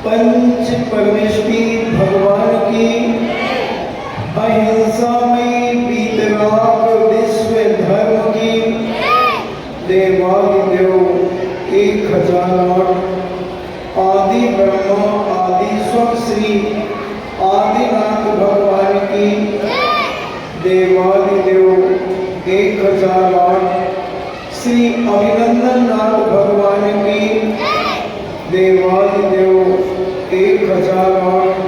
पंच परमेष्टि भगवान की अहिंसामयी वीतराग विश्व धर्म की देवादिदेव 1008 आदि ब्रह्मा आदि स्व श्री आदिनाथ भगवान की देवादिदेव 1008 श्री अभिनंदन नाथ भगवान की देवादिदेव 1008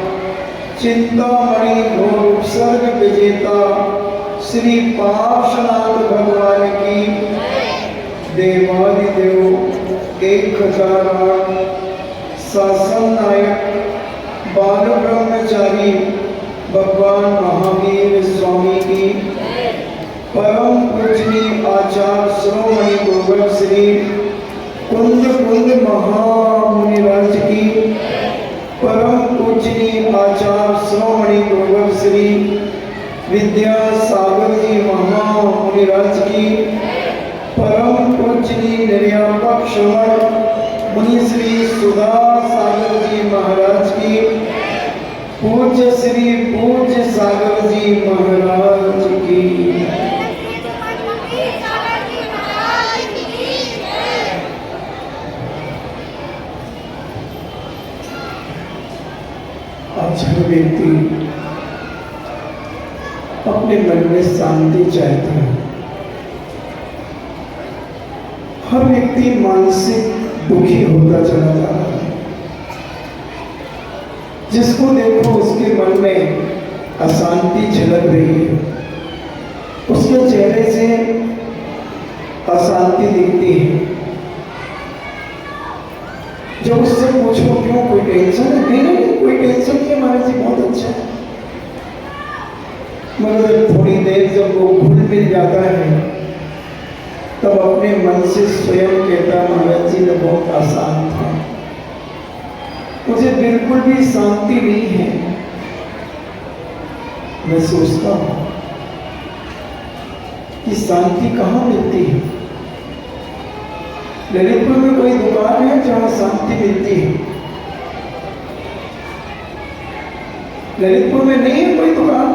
चिंतामणि घोर उपसर्ग विजेता श्री पार्श्वनाथ भगवान की देवादिदेव 1008 शासन नायक बाल ब्रह्मचारी भगवान महावीर स्वामी की परम पूजनीय आचार्य श्रोमणि गुरुवर श्री कुंद महामुनिराज की परम पूजनीय आचार्य श्रोमणि गुरुवर श्री विद्यासागर जी महामुनिराज की परम पूजनीय निर्यापक श्रवण मुनि श्री सुधा सागर जी महाराज की पूज्य श्री पूज्य सागर जी महाराज की हर व्यक्ति अपने मन में शांति चाहता है। हर व्यक्ति मानसिक दुखी होता चला जा रहा है। जिसको देखो उसके मन में अशांति झलक रही है, उसके चेहरे से अशांति दिखती है। जब उससे पूछो क्यों, कोई टेंशन है? नहीं, कोई टेंशन नहीं, हमारे जी बहुत अच्छा है। मगर थोड़ी देर जब वो घुल मिल जाता है तब अपने मन से स्वयं कहता, महाराज जी ने बहुत आसान था, मुझे बिल्कुल भी शांति नहीं है। मैं सोचता हूं कि शांति कहाँ मिलती है? ललितपुर में कोई दुकान है जहां शांति मिलती है? ललितपुर में नहीं है कोई दुकान।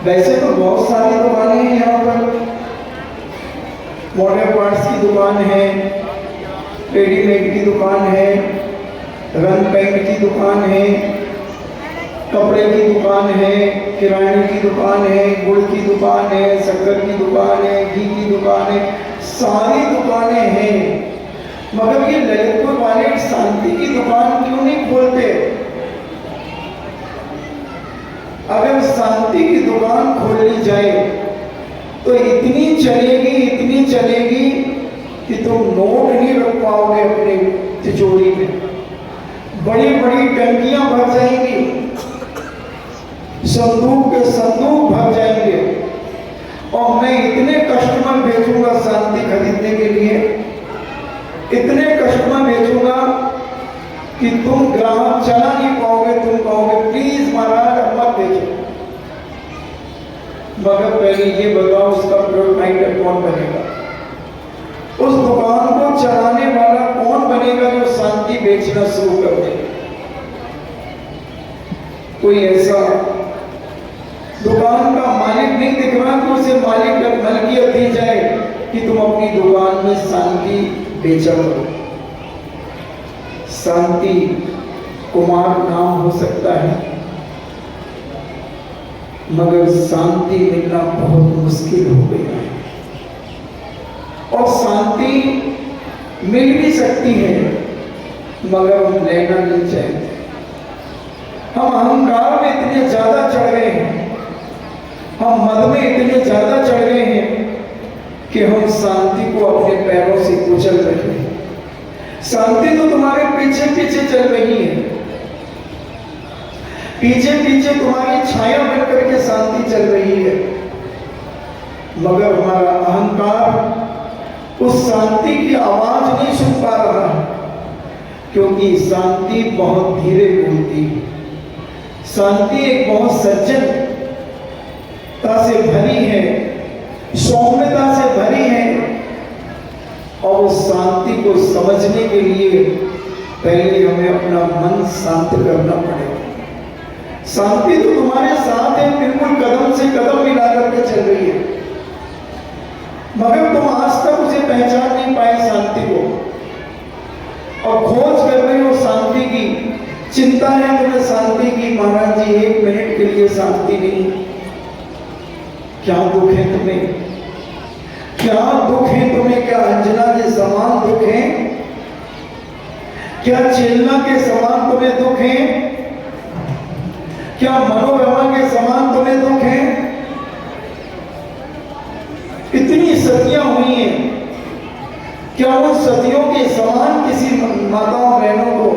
वैसे तो बहुत सारी दुकानें हैं यहाँ पर। मोटर पार्ट्स की दुकान है, रेडीमेड की दुकान है, रंग पेंट की दुकान है, कपड़े की दुकान है, किराने की दुकान है, गुड़ की दुकान है, शक्कर की दुकान है, घी की दुकान है, सारी दुकानें हैं। मगर ये ललितपुर वाले शांति की दुकान क्यों नहीं खोलते? अगर खोली जाए तो इतनी चलेगी कि तुम नोट नहीं रख पाओगे अपने तिजोरी में। बड़ी बड़ी टंकियां भर जाएंगी, संदूक के संदूक भर जाएंगे, और मैं इतने कस्टमर भेजूंगा शांति खरीदने के लिए, इतने कस्टमर भेजूंगा कि तुम ग्राहक चला नहीं पाओगे। तुम कहोगे प्लीज महाराज अब मत भेजो। मगर पहले ये बताओ उसका प्रोप्राइटर कौन बनेगा, उस दुकान को चलाने वाला कौन बनेगा जो शांति बेचना शुरू कर दे। कोई ऐसा दुकान का मालिक नहीं दिख रहा तो उसे मालिक का मलकियत दी जाए कि तुम अपनी दुकान में शांति बेचा करो। शांति कुमार नाम हो सकता है, मगर शांति मिलना बहुत मुश्किल हो गया है। और शांति मिल भी सकती है मगर हम लेना नहीं चाहते। हम अहंकार में इतने ज्यादा चढ़ गए हैं, हम मद में इतने ज्यादा चढ़ गए हैं कि हम शांति को अपने पैरों से कुचल रहे हैं। शांति तो तुम्हारे पीछे पीछे चल रही है, पीछे पीछे तुम्हारी छाया बनकर के शांति चल रही है, मगर हमारा अहंकार उस शांति की आवाज नहीं सुन पा रहा है, क्योंकि शांति बहुत धीरे बोलती है। शांति एक बहुत सज्जनता से भरी है, सौम्यता से भरी है, और उस शांति को समझने के लिए पहले हमें अपना मन शांत करना पड़ेगा। शांति तो तुम्हारे साथ है, बिल्कुल कदम से कदम मिला करके चल रही है, मगर तुम आज तक उसे पहचान नहीं पाए शांति को, और खोज कर रहे हो शांति की। चिंता है तुम्हें शांति की, महाराज जी 1 मिनट के लिए शांति नहीं। क्या दुख है तुम्हें, क्या दुख है तुम्हें? क्या अंजना के समान दुख है? क्या चेलना के समान तुम्हें दुख है? क्या मनोरमा के समान तुम्हें दुख है? इतनी सतियां हुई हैं, क्या उन सतियों के समान किसी माताओं बहनों को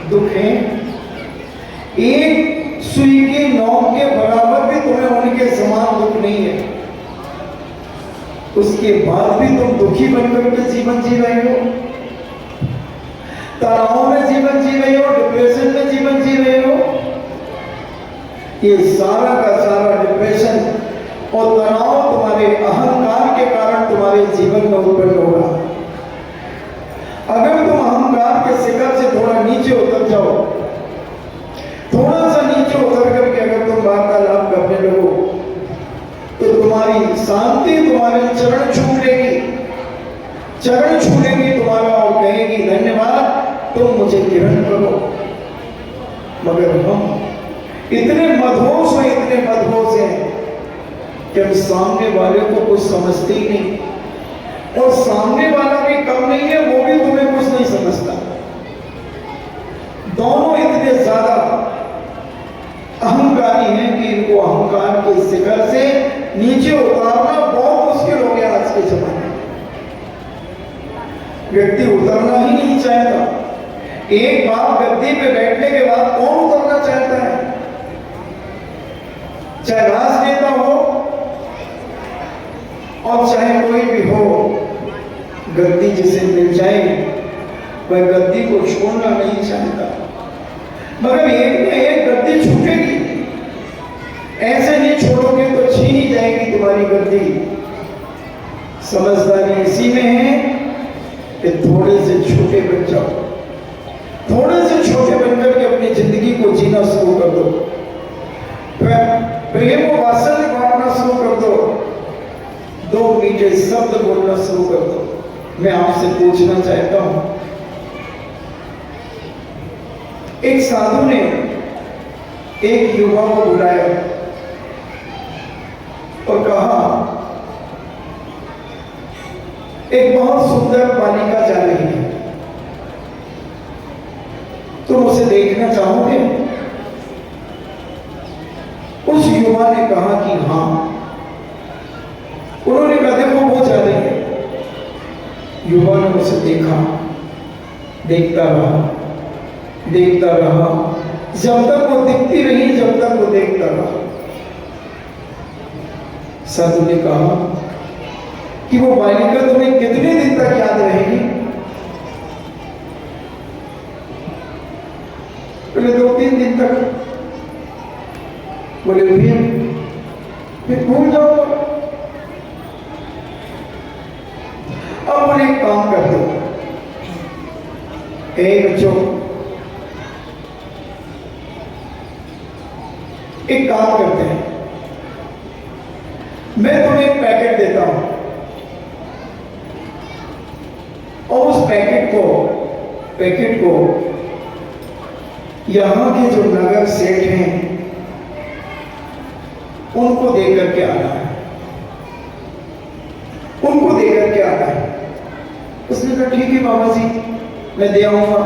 दुख है? एक सुई की नोक के बराबर भी तुम्हें उनके समान दुख नहीं है, उसके बाद भी तुम दुखी बनकर के जीवन जी रहे हो, तनाव में जीवन जी रहे हो, डिप्रेशन में जीवन जी रहे हो। ये सारा का सारा डिप्रेशन और तनाव तुम्हारे अहंकार के कारण तुम्हारे जीवन में उत्पन्न होगा। अगर तुम अहंकार के शिखर से थोड़ा नीचे उतर जाओ, थोड़ा सा नीचे उतर करके अगर तुम वार्तालाप करने लगो, तो तुम्हारी शांति तुम्हारे चरण छू लेगी, चरण छू लेगी तुम्हारा और कहेगी धन्यवाद, तुम मुझे ग्रहण करो। मगर हम इतने मदहोश हैं, इतने मदहोश हैं कि हम सामने वाले को कुछ समझते ही नहीं, और सामने वाला भी कम नहीं है, वो भी तुम्हें कुछ नहीं समझता। दोनों इतने ज्यादा अहंकारी हैं कि इनको अहंकार के शिखर से नीचे उतारना बहुत मुश्किल हो गया आज के जमाने में। व्यक्ति उतरना ही नहीं चाहता। एक बार गद्दी पे बैठने के बाद कौन उतरना चाहता है? चाहे राजनेता हो और चाहे कोई भी हो, गद्दी जिसे मिल जाए वह गद्दी को छोड़ना नहीं चाहता। मगर एक न एक गद्दी छूटेगी, ऐसे नहीं छोड़ोगे तो छीनी जाएगी तुम्हारी गद्दी। समझदारी इसी में है कि थोड़े से छोटे बन जाओ, थोड़े से छोटे बनकर के अपनी जिंदगी को जीना शुरू कर दो, प्रेम और वात्सल्य बांटना शुरू कर दो, 2 मीठे शब्द बोलना शुरू कर दो। मैं आपसे पूछना चाहता हूं, एक साधु ने एक युवा को बुलाया और कहा, एक बहुत सुंदर बालिका जा रही है, तुम उसे देखना चाहोगे? उस युवा ने कहा कि हाँ। उन्होंने कहा देखो वो जा रही है। युवा ने उसे देखा, देखता रहा, देखता रहा, जब तक वो दिखती रही, जब तक वो देखता रहा। साधु ने कहा कि वो बालिका तुम्हें कितने दिन तक याद रहेगी? बोले 2-3 दिन तक। बोले फिर भूल जाओ। अब बोले एक काम कर दो, बच्चों एक काम करते हैं, मैं तुम्हें एक पैकेट देता हूं और उस पैकेट को यहां के जो नगर सेठ हैं उनको दे करके आना है, उनको दे करके आना है। उसने कहा ठीक है बाबा जी, मैं दे आऊंगा।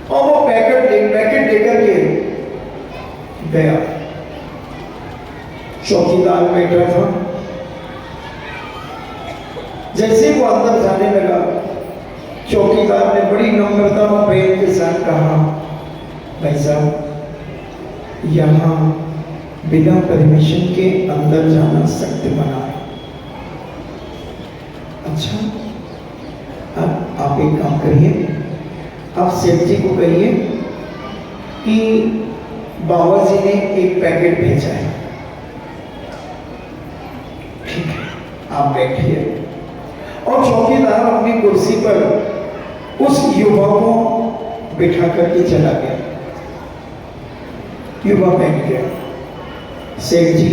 और वो पैकेट लेकर के गया। चौकीदार बैठा था। जैसे वो अंदर जाने लगा, चौकीदार ने बड़ी नम्रता और प्रेम के साथ कहा, भाई साहब यहां बिना परमिशन के अंदर जाना सख्त मना है। अच्छा, अब आप एक काम करिए, आप सेठ जी को कहिए कि बाबा जी ने एक पैकेट भेजा है। ठीक है, आप बैठिए। और चौकीदार अपनी कुर्सी पर उस युवा को बिठा करके चला गया। युवा बैठ गया। सेठ जी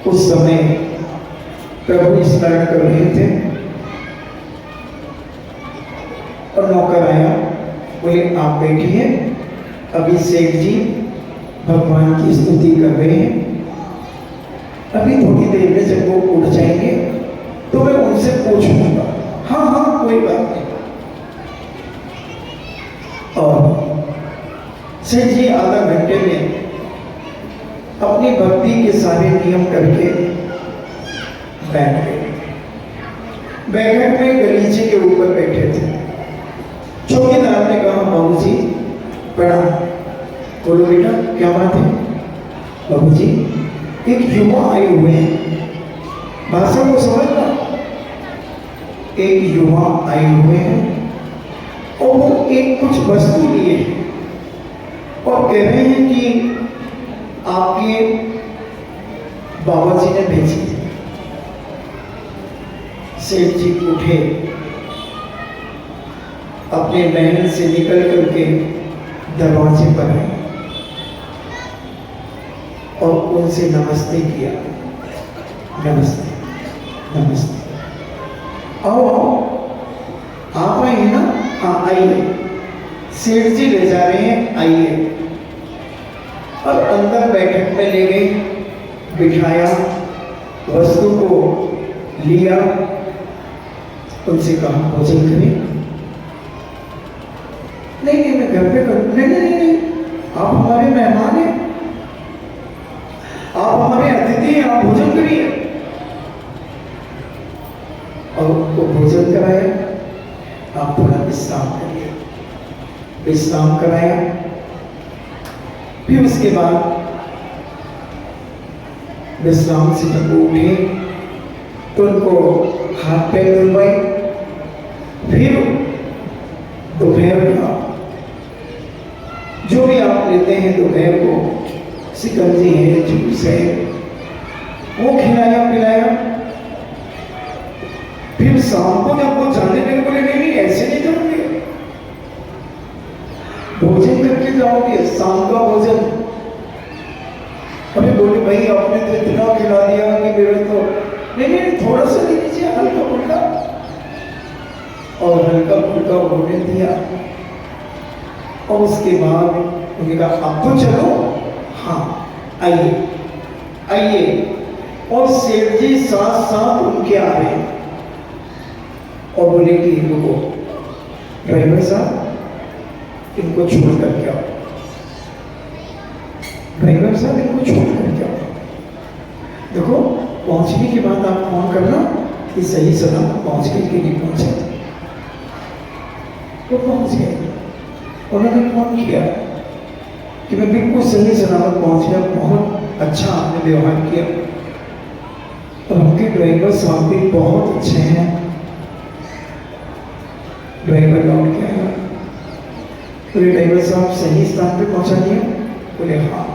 उस समय प्रभु स्मरण कर रहे थे और नौकर आया, बोले आप बैठिए, अभी सेठ जी भगवान की स्तुति कर रहे हैं, अभी थोड़ी देर में जब वो उठ जाएंगे तो मैं उनसे पूछ लूंगा। हाँ हाँ कोई बात नहीं। और सेठ जी आधा घंटे में अपनी भक्ति के सारे नियम करके बैठ गए। बैठक में गलीचे के ऊपर बैठे थे। चौकीदार ने कहा बाबूजी प्रणाम। बोलो बेटा क्या बात है? बाबूजी एक युवा आए हुए हैं, भाषा को समझना। एक युवा आए हुए हैं और वो एक कुछ वस्तु लिए और कह रहे हैं कि आपके बाबा जी ने भेजी थी। सेठ जी उठे, अपने महल से निकल करके दरवाजे पर आए और उनसे नमस्ते किया। नमस्ते नमस्ते, आओ आओ, आप आए ना? हाँ आइए। सेठ जी ले जा रहे हैं, आइए। और अंदर बैठक में ले गए, बिठाया, वस्तु को लिया, उनसे कहा भोजन करें। नहीं मैं घर पे करूँ। नहीं, आप हमारे मेहमान हैं, आप हमारे अतिथि हैं, आप भोजन करिए। और उनको भोजन कराया, आप थोड़ा विश्राम करिए। विश्राम कराया, फिर उसके बाद विश्राम से जब वो उठे तो उनको हाथ पैर धुलवाए। फिर दोपहर का जो भी आप लेते हैं, दोपहर को शिकंजी है, जूस है, वो खिलाया पिलाया। फिर शाम को जब वो जाने लगे, बोले नहीं ऐसे नहीं जाओगे, भोजन करके जाओगे, शाम का भोजन। अभी बोले भाई आपने तो इतना खिला दिया कि मेरे तो नहीं थोड़ा सा दे दीजिए, हल्का फुल्का। और हल्का फुल्का होने दिया। और उसके बाद उन्होंने कहा अब तो चलो, हाँ आइए। और सेठ जी साथ साथ उनके आ रहे और बोले कि रुको ड्राइवर साहब, इनको छोड़ करके आओ। ड्राइवर साहब इनको छोड़ कर जाओ, देखो पहुंचने के बाद आप फोन करना कि सही सलामत पहुंच गए कि नहीं पहुंचे। वो पहुंच गए, उन्होंने फोन किया कि मैं बिल्कुल सही सलामत पहुंच गया, बहुत अच्छा आपने व्यवहार किया। और उनके ड्राइवर साहब भी बहुत अच्छे हैं। ड्राइवर लौट के आया, बोले ड्राइवर साहब सही स्थान पे पहुंचा दिया? बोले हाँ।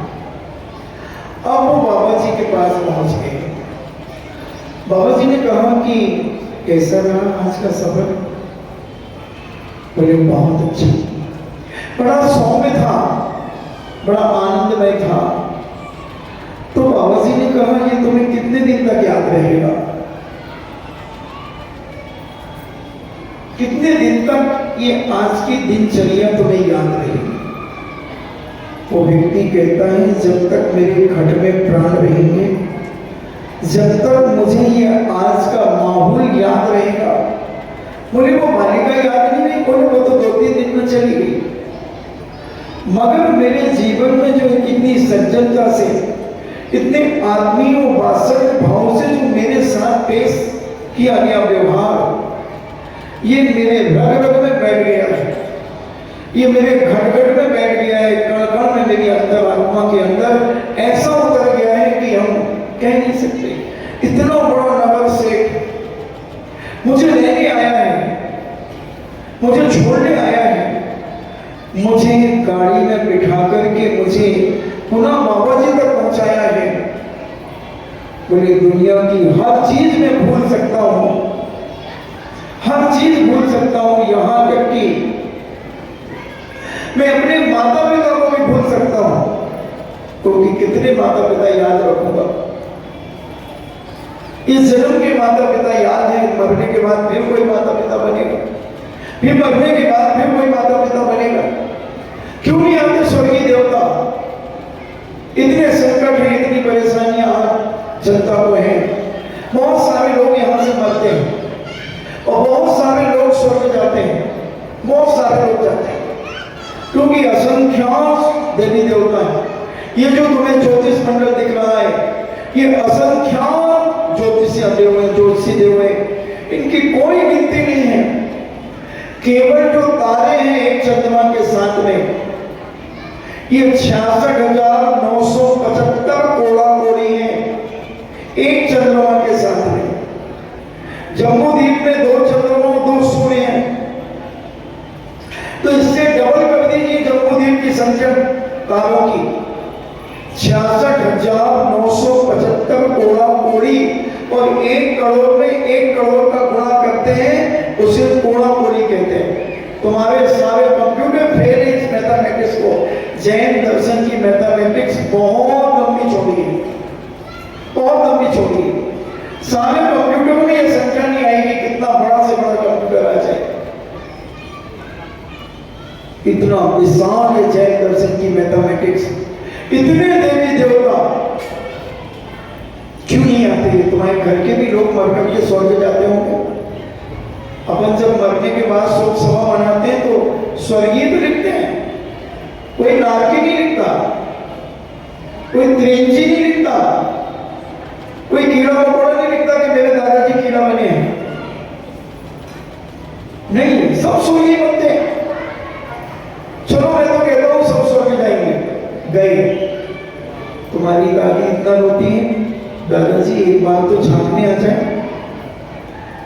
अब वो बाबा जी के पास पहुंच गए। बाबा जी ने कहा कि कैसा रहा आज का सफर? बोले बहुत अच्छा, बड़ा सौम्य था, बड़ा आनंदमय था। तो बाबा जी ने कहा ये तुम्हें कितने दिन तक याद रहेगा? कितने दिन तक ये आज की दिनचर्या तुम्हें याद रहेगी? वो व्यक्ति कहता है जब तक मेरे घट में प्राण रहेंगे, जब तक मुझे ये आज का माहौल याद रहेगा। बोले वो बालिका याद नहीं रही? बोले वो तो 2-3 दिन में चली गई, मगर मेरे जीवन में जो इतनी सज्जनता से, इतने आत्मीय वात्सल्य भाव से जो मेरे साथ पेश किया गया व्यवहार, ये मेरे रग रग में बैठ गया है, ये मेरे घट घट में बैठ गया है, कण कण में, मेरी अंतर आत्मा के अंदर ऐसा उतर गया है कि हम कह नहीं सकते। इतना बड़ा नगर सेठ मुझे लेने आया है, मुझे छोड़ने आया है, मुझे गाड़ी में बिठा करके मुझे पुनः बाबा जी तक पहुंचाया है। बोले दुनिया की हर चीज में भूल सकता हूं, हर चीज भूल सकता हूं, यहां तक कि मैं अपने माता पिता को भी भूल सकता हूं, क्योंकि कितने माता पिता याद रखूंगा? इस जन्म के माता पिता याद है, मरने के बाद फिर कोई माता पिता बनेगा, फिर मरने के बाद फिर कोई माता पिता बनेगा। क्यों नहीं आते स्वर्गीय देवता? इतने संकट हैं, इतनी परेशानियां जनता को हैं। बहुत सारे लोग यहां से मरते हैं और बहुत सारे लोग स्वर्ग जाते हैं, बहुत सारे लोग जाते हैं, क्योंकि असंख्यात देवी देवता है। ये जो तुम्हें ज्योतिष मंडल दिख रहा है, ये असंख्यात ज्योतिषी देव हैं, ज्योतिषी देव हैं, इनकी कोई गिनती नहीं है। केवल जो तारे हैं एक चंद्रमा के साथ में, ये 66,975 कोड़ा कोड़ी है एक चंद्रमा के साथ में। जम्मू द्वीप में 2 चंद्रमा 2 सूर्य हैं, तो इससे डबल कर दीजिए जम्मू द्वीप की संख्या तारों की। 66,975 कोड़ा कोड़ी, और 1 करोड़ में 1 करोड़ का गुणा करते हैं, उसे कोड़ा कोड़ी कहते हैं। तुम्हारे सारे कंप्यूटर फेल है इस मैथमेटिक्स को। जैन दर्शन की मैथमेटिक्स बहुत लंबी चौड़ी है, बहुत लंबी चौड़ी है। सारे कंप्यूटरों में यह संख्या नहीं आएगी, कितना बड़ा से बड़ा कंप्यूटर आ जाए। इतना विशाल है जैन दर्शन की मैथमेटिक्स। इतने देवी देवता क्यों नहीं आते? तुम्हारे घर के भी लोग मर करके स्वर्ग जाते होंगे। अपन जब मरने के बाद शोक सभा मनाते हैं तो स्वर्गीय तो लिखते हैं, कोई नारकी नहीं लिखता, कोई त्रिंची नहीं लिखता, कोई कीड़ा मकोड़ा नहीं लिखता कि मेरे दादाजी कीड़ा बने हैं। नहीं, सब स्वर्गीय बनते हैं। चलो मैं तो कहता हूं सब स्वर्ग जाएंगे। गए, तुम्हारी दादी इतना रोती है, दादाजी एक बार तो झांकने आ जाए,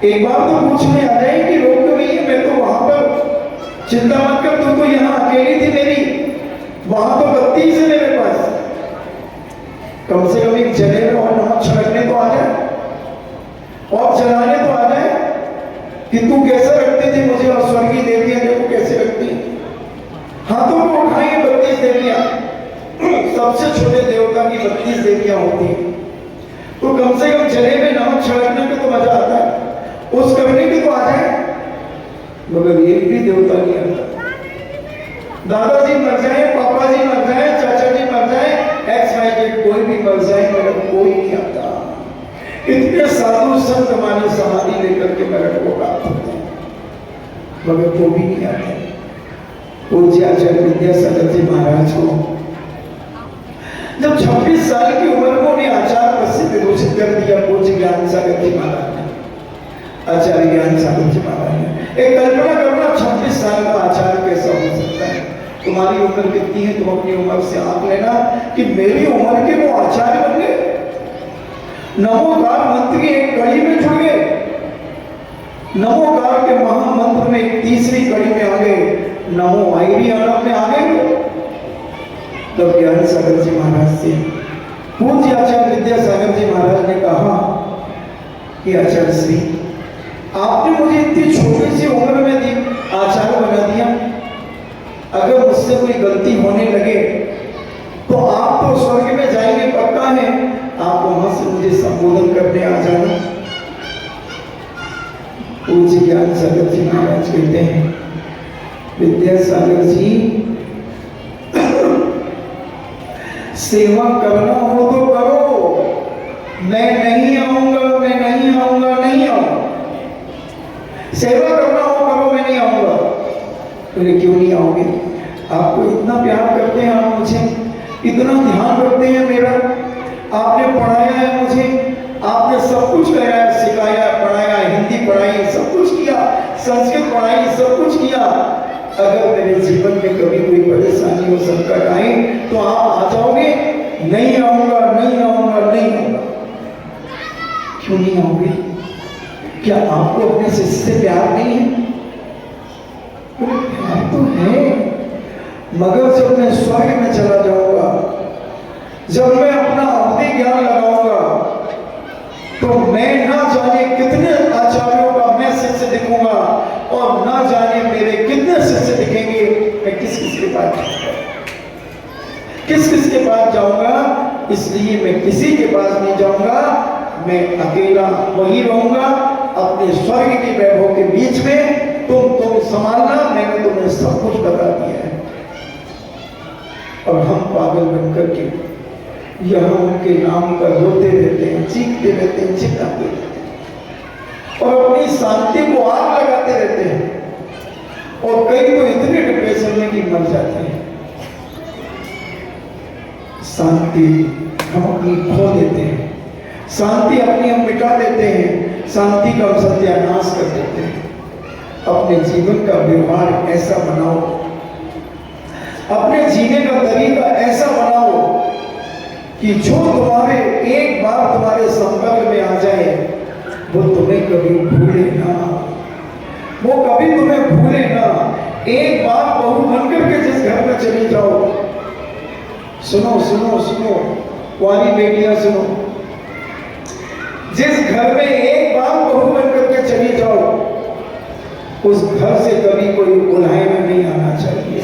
एक बार तो पूछने आ जाए कि रोक तो नहीं है, मैं तो वहां पर, चिंता मत कर, तू तो यहाँ अकेली थी मेरी, वहां तो 32 है मेरे पास, कम से कम एक जले में और नमक छिड़कने तो आ जाए और जलाने तो आ जाए कि तू कैसे रखते थे मुझे, और स्वर्गीय देवियां देखो कैसे रखती। हाथों को उठाएंगे 32 देवियां, सबसे छोटे देवता की 32 देवियां होती है, तो कम से कम जले में नमक छिड़कने पे तो मजा आता है, उस करने की तो आ जाए, मगर एक भी देवता नहीं आता। दादाजी मर जाए, पापा जी मर जाए, चाचा जी मर जाए, XYZ कोई भी मर जाए, मगर कोई नहीं आता। इतने साधु संत हमारी समाधि लेकर के मेरठ को प्राप्त होते हैं, मगर वो भी नहीं आते। पूज्य आचार्य विद्यासागर जी महाराज को जब 26 साल की उम्र में उन्हें आचार्य पद से घोषित कर दिया पूज्य ज्ञान सागर जी महाराज ने, आचार्य ज्ञान सागर जी महाराज ने। एक कल्पना करना 26 साल का आचार्य कैसा हो सकता है। तुम्हारी उम्र कितनी है, तुम अपनी उम्र से आंक लेना कि मेरी उम्र के वो आचार्य बन गए, नमोकार मंत्र की एक कड़ी में जुड़ गए, नमोकार के महामंत्र में एक तीसरी कड़ी में आ गए, नमो आईरी आनंद में आ गए। तब ज्ञान सागर जी महाराज से पूज्य आचार्य विद्यासागर जी महाराज ने कहा कि आचार्य श्री, आपने मुझे इतनी छोटी सी उम्र में दी आचार्य बना दिया, अगर मुझसे कोई गलती होने लगे तो आप तो स्वर्ग में जाएंगे पक्का है, आप वहां से मुझे संबोधन करने आ जाना। पूज्य ज्ञान सागर जी महाराज कहते हैं, विद्यासागर जी सेवा करना हो तो करो, मैं नहीं आऊंगा, मैं नहीं आऊंगा, नहीं आऊंगा। सेवा करना हो करो, मैं नहीं आऊंगा। बोले क्यों नहीं आओगे? आपको इतना प्यार करते हैं आप मुझे, इतना ध्यान रखते हैं मेरा, आपने पढ़ाया है मुझे, आपने सब कुछ कराया, सिखाया, पढ़ाया, हिंदी पढ़ाई, सब कुछ किया, संस्कृत पढ़ाई, सब कुछ किया। अगर मेरे जीवन में कभी कोई परेशानी हो, संकट आए तो आप आ जाओगे? नहीं आऊंगा, नहीं आऊंगा, नहीं आऊंगा। क्यों नहीं आओगे? क्या आपको अपने शिष्य से प्यार नहीं है? प्यार तो है, मगर जब मैं स्वर्ग में चला जाऊंगा, जब मैं अपना अवधि ज्ञान लगाऊंगा, तो मैं ना जाने कितने आचार्यों का मैं शिष्य दिखूंगा और ना जाने मेरे कितने शिष्य दिखेंगे। मैं किस किस के पास जाऊंगा, किस किस के पास जाऊंगा? इसलिए मैं किसी के पास नहीं जाऊंगा, मैं अकेला वही रहूंगा अपने स्वर्ग के वैभव के बीच में। तुम संभालना, मैंने तुम्हें सब कुछ बता दिया है। और हम पागल बनकर के यहाँ उनके नाम पर रोते रहते हैं, चीखते रहते हैं, चिल्लाते रहते हैं और अपनी शांति को आग लगाते रहते हैं। और कई तो इतने डिप्रेशन में कि मर जाते हैं। शांति हम अपनी खो देते हैं, शांति अपनी हम मिटा देते हैं, शांति का हम सत्यानाश कर देते हैं। अपने जीवन का व्यवहार ऐसा बनाओ, अपने जीने का तरीका ऐसा बनाओ कि जो तुम्हारे एक बार तुम्हारे संपर्क में आ जाए वो तुम्हें कभी भूले ना, वो कभी तुम्हें भूले ना। एक बार बहू बनकर के जिस घर में चली जाओ, सुनो सुनो सुनो कुंवारी बेटियां सुनो, जिस घर में एक बार बहू बनकर के चली जाओ, उस घर से कभी कोई उलाहना नहीं आना चाहिए।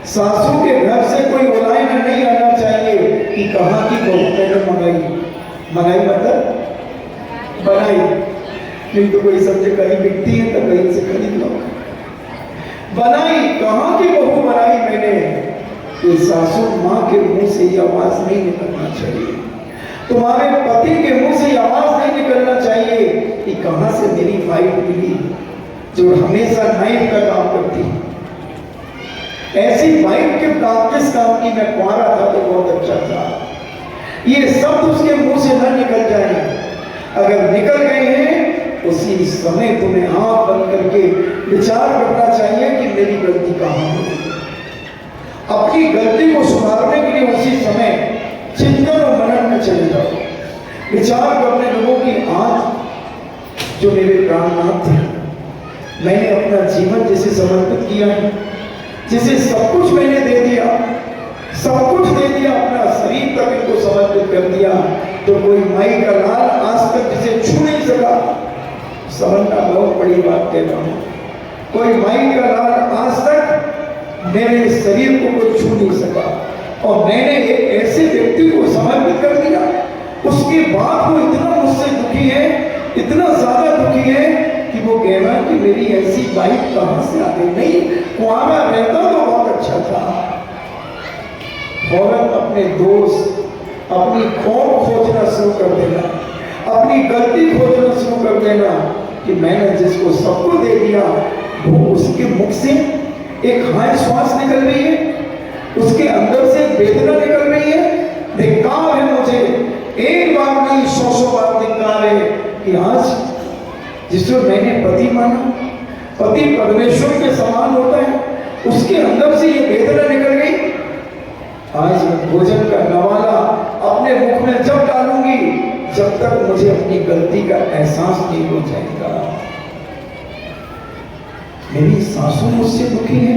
सासू के घर से कोई उलाहना नहीं आना चाहिए कि कहाँ की बहू मैंने मंगाई मतलब बनाई, नहीं तो कोई समझे कहीं बिकती है तो कहीं से खरीद लो। बनाई, कहाँ की बहू बनाई मैंने, तो सासू माँ के मुंह से ये आवाज नहीं निकलना चाहिए, तुम्हारे पति के मुंह से आवाज नहीं निकलना चाहिए कि कहाँ से मेरी वाइफ मिली जो हमेशा नाइट का काम करती। ऐसी वाइफ के काम, किस काम की? मैं कुंवारा था तो बहुत अच्छा था। ये शब्द उसके मुंह से न निकल जाए, अगर निकल गए हैं उसी समय तुम्हें आंख बंद करके विचार करना चाहिए कि मेरी गलती कहाँ है। अपनी गलती को सुधारने के लिए उसी समय चिंतन और मनन में चले जाओ, विचार करने लोगों की आज जो मेरे प्राणनाथ थे, मैंने अपना जीवन जिसे समर्पित किया है, जिसे सब कुछ मैंने दे दिया, सब कुछ दे दिया, अपना शरीर तक इनको समर्पित कर दिया, तो कोई माई का लाल आज तक जिसे छू नहीं सका। समझना बहुत बड़ी बात कह रहा हूँ, कोई माई का लाल आज तक मेरे शरीर को कोई छू नहीं सका, और मैंने एक ऐसे व्यक्ति को समर्पित कर दिया, उसके बाद वो इतना मुझसे दुखी है, इतना ज्यादा दुखी है कि वो कह रहा है कि मेरी ऐसी वाइफ कहां से आ गई। नहीं, कुआरा रहता तो बहुत अच्छा था। फौरन अपने दोस्त, अपनी खौफ खोजना शुरू कर देना, अपनी गलती खोजना शुरू कर देना कि मैंने जिसको सबको दे दिया वो उसके मुख से एक हाय श्वास निकल रही है, उसके अंदर से वेदना निकल रही है। धिक्कार है मुझे, एक बार नहीं 100 बार धिक्कार है कि आज जिसको मैंने पति माना, पति परमेश्वर के समान होता है, उसके अंदर से ये वेदना निकल गई। आज मैं भोजन का नवाला अपने मुख में जब डालूंगी, जब तक मुझे अपनी गलती का एहसास नहीं हो जाएगा। मेरी सासू मुझसे दुखी है,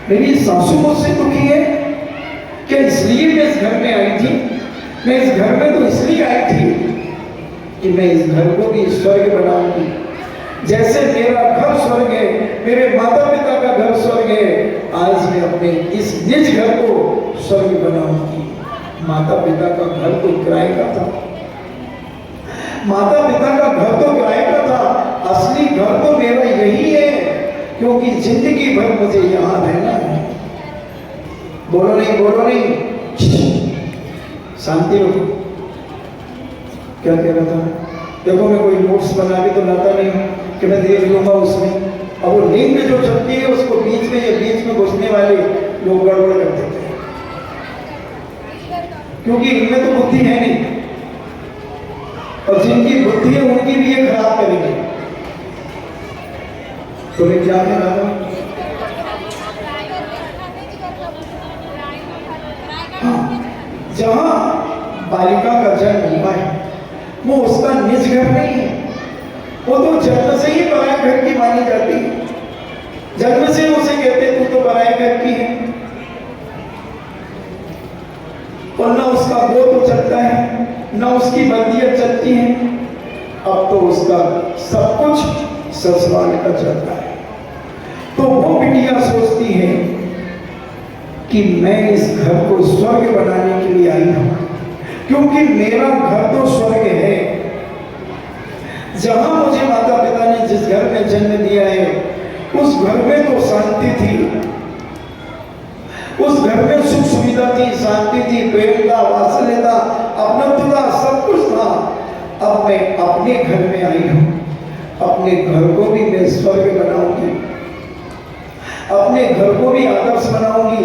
मेरी सासू मुझसे दुखी है क्या इसलिए मैं इस घर में आई थी? मैं इस घर में तो इसलिए आई थी कि मैं इस घर को भी स्वर्ग बनाऊंगी। जैसे मेरा घर स्वर्ग है, मेरे माता पिता का घर स्वर्ग है, आज मैं अपने इस निज घर को स्वर्ग बनाऊंगी। माता पिता का घर तो किराए का था, माता पिता का घर तो किराए का था, असली घर तो मेरा यही है, क्योंकि जिंदगी भर मुझे यहां रहना है। बोलो नहीं, बोलो नहीं, शांति रखो। क्या कह रहा था? देखो मैं कोई नोट्स बना के तो लाता नहीं कि मैं देख लूंगा उसमें, अब वो लिंक जो चलती है उसको बीच में या बीच में घुसने वाले लोग गड़बड़ कर देते हैं, क्योंकि इनमें तो बुद्धि है नहीं, और जिनकी बुद्धि है उनकी भी ये खराब करेंगे। तो मैं क्या कह रहा हूं? हाँ, जहां बालिका का जन्म हुआ है वो उसका निज घर नहीं है, वो तो जन्म से ही पराये घर की मानी जाती है। जन्म से उसे कहते तू तो पराये घर की है, और ना उसका गोत्र चलता है, ना उसकी बंदियां चलती हैं। अब तो उसका सब कुछ ससुराल का चलता है। तो वो बिटिया सोचती है कि मैं इस घर को स्वर्ग बनाने के लिए आई हूं, क्योंकि मेरा घर तो स्वर्ग है। जहां मुझे माता पिता ने जिस घर में जन्म दिया है, उस घर में तो शांति थी, उस घर में सुख सुविधा थी, शांति थी, प्रेम था, वात्सल्य था, अपनत्व था, सब कुछ था। अब मैं अपने घर में आई हूं, अपने घर को भी मैं स्वर्ग बनाऊंगी, अपने घर को भी आदर्श बनाऊंगी।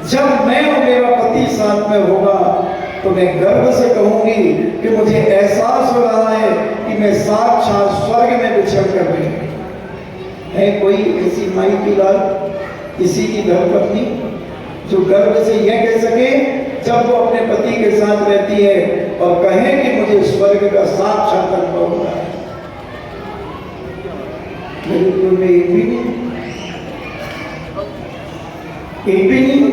जब मैं और मेरा पति साथ में होगा तो मैं गर्व से कहूंगी कि मुझे एहसास हो रहा है कि मैं साक्षात स्वर्ग में विचरण कर रही हूं। है कोई ऐसी माई की लाल, किसी की धर्मपत्नी जो गर्व से यह कह सके जब वो अपने पति के साथ रहती है और कहे कि मुझे स्वर्ग का साक्षात अनुभव हो रहा है? बिल्कुल में एक भी नहीं, एक भी नहीं।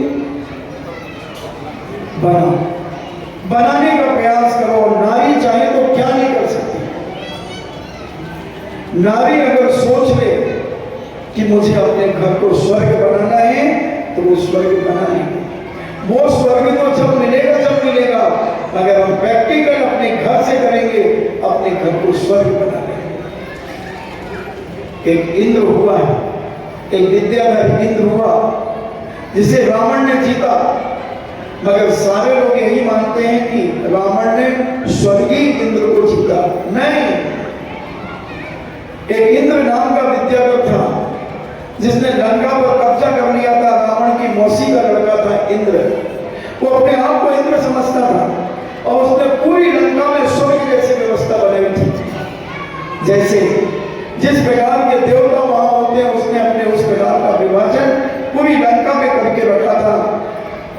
बनाने का प्रयास करो। नारी चाहे तो क्या नहीं कर सकती। नारी अगर सोच ले कि मुझे अपने घर को स्वर्ग बनाना है तो वो स्वर्ग बना लेंगे। वो स्वर्ग तो जब मिलेगा, जब मिलेगा, अगर हम प्रैक्टिकल अपने घर से करेंगे, अपने घर को स्वर्ग बना लेंगे। एक इंद्र हुआ है, एक विद्याधर इंद्र हुआ जिसे रावण ने जीता, मगर सारे लोग यही मानते हैं कि रावण ने स्वर्गीय इंद्र को जीता। नहीं, एक इंद्र नाम का विद्याधर था जिसने लंका पर कब्जा कर लिया था। रावण की मौसी का लड़का था इंद्र। वो अपने आप को इंद्र समझता था और उसने पूरी लंका में स्वर्ग जैसी व्यवस्था बनाई थी। जैसे जिस प्रकार के देवता वहां होते हैं, उसने अपने उस प्रकार का विभाजन पूरी लंका में करके रखा था।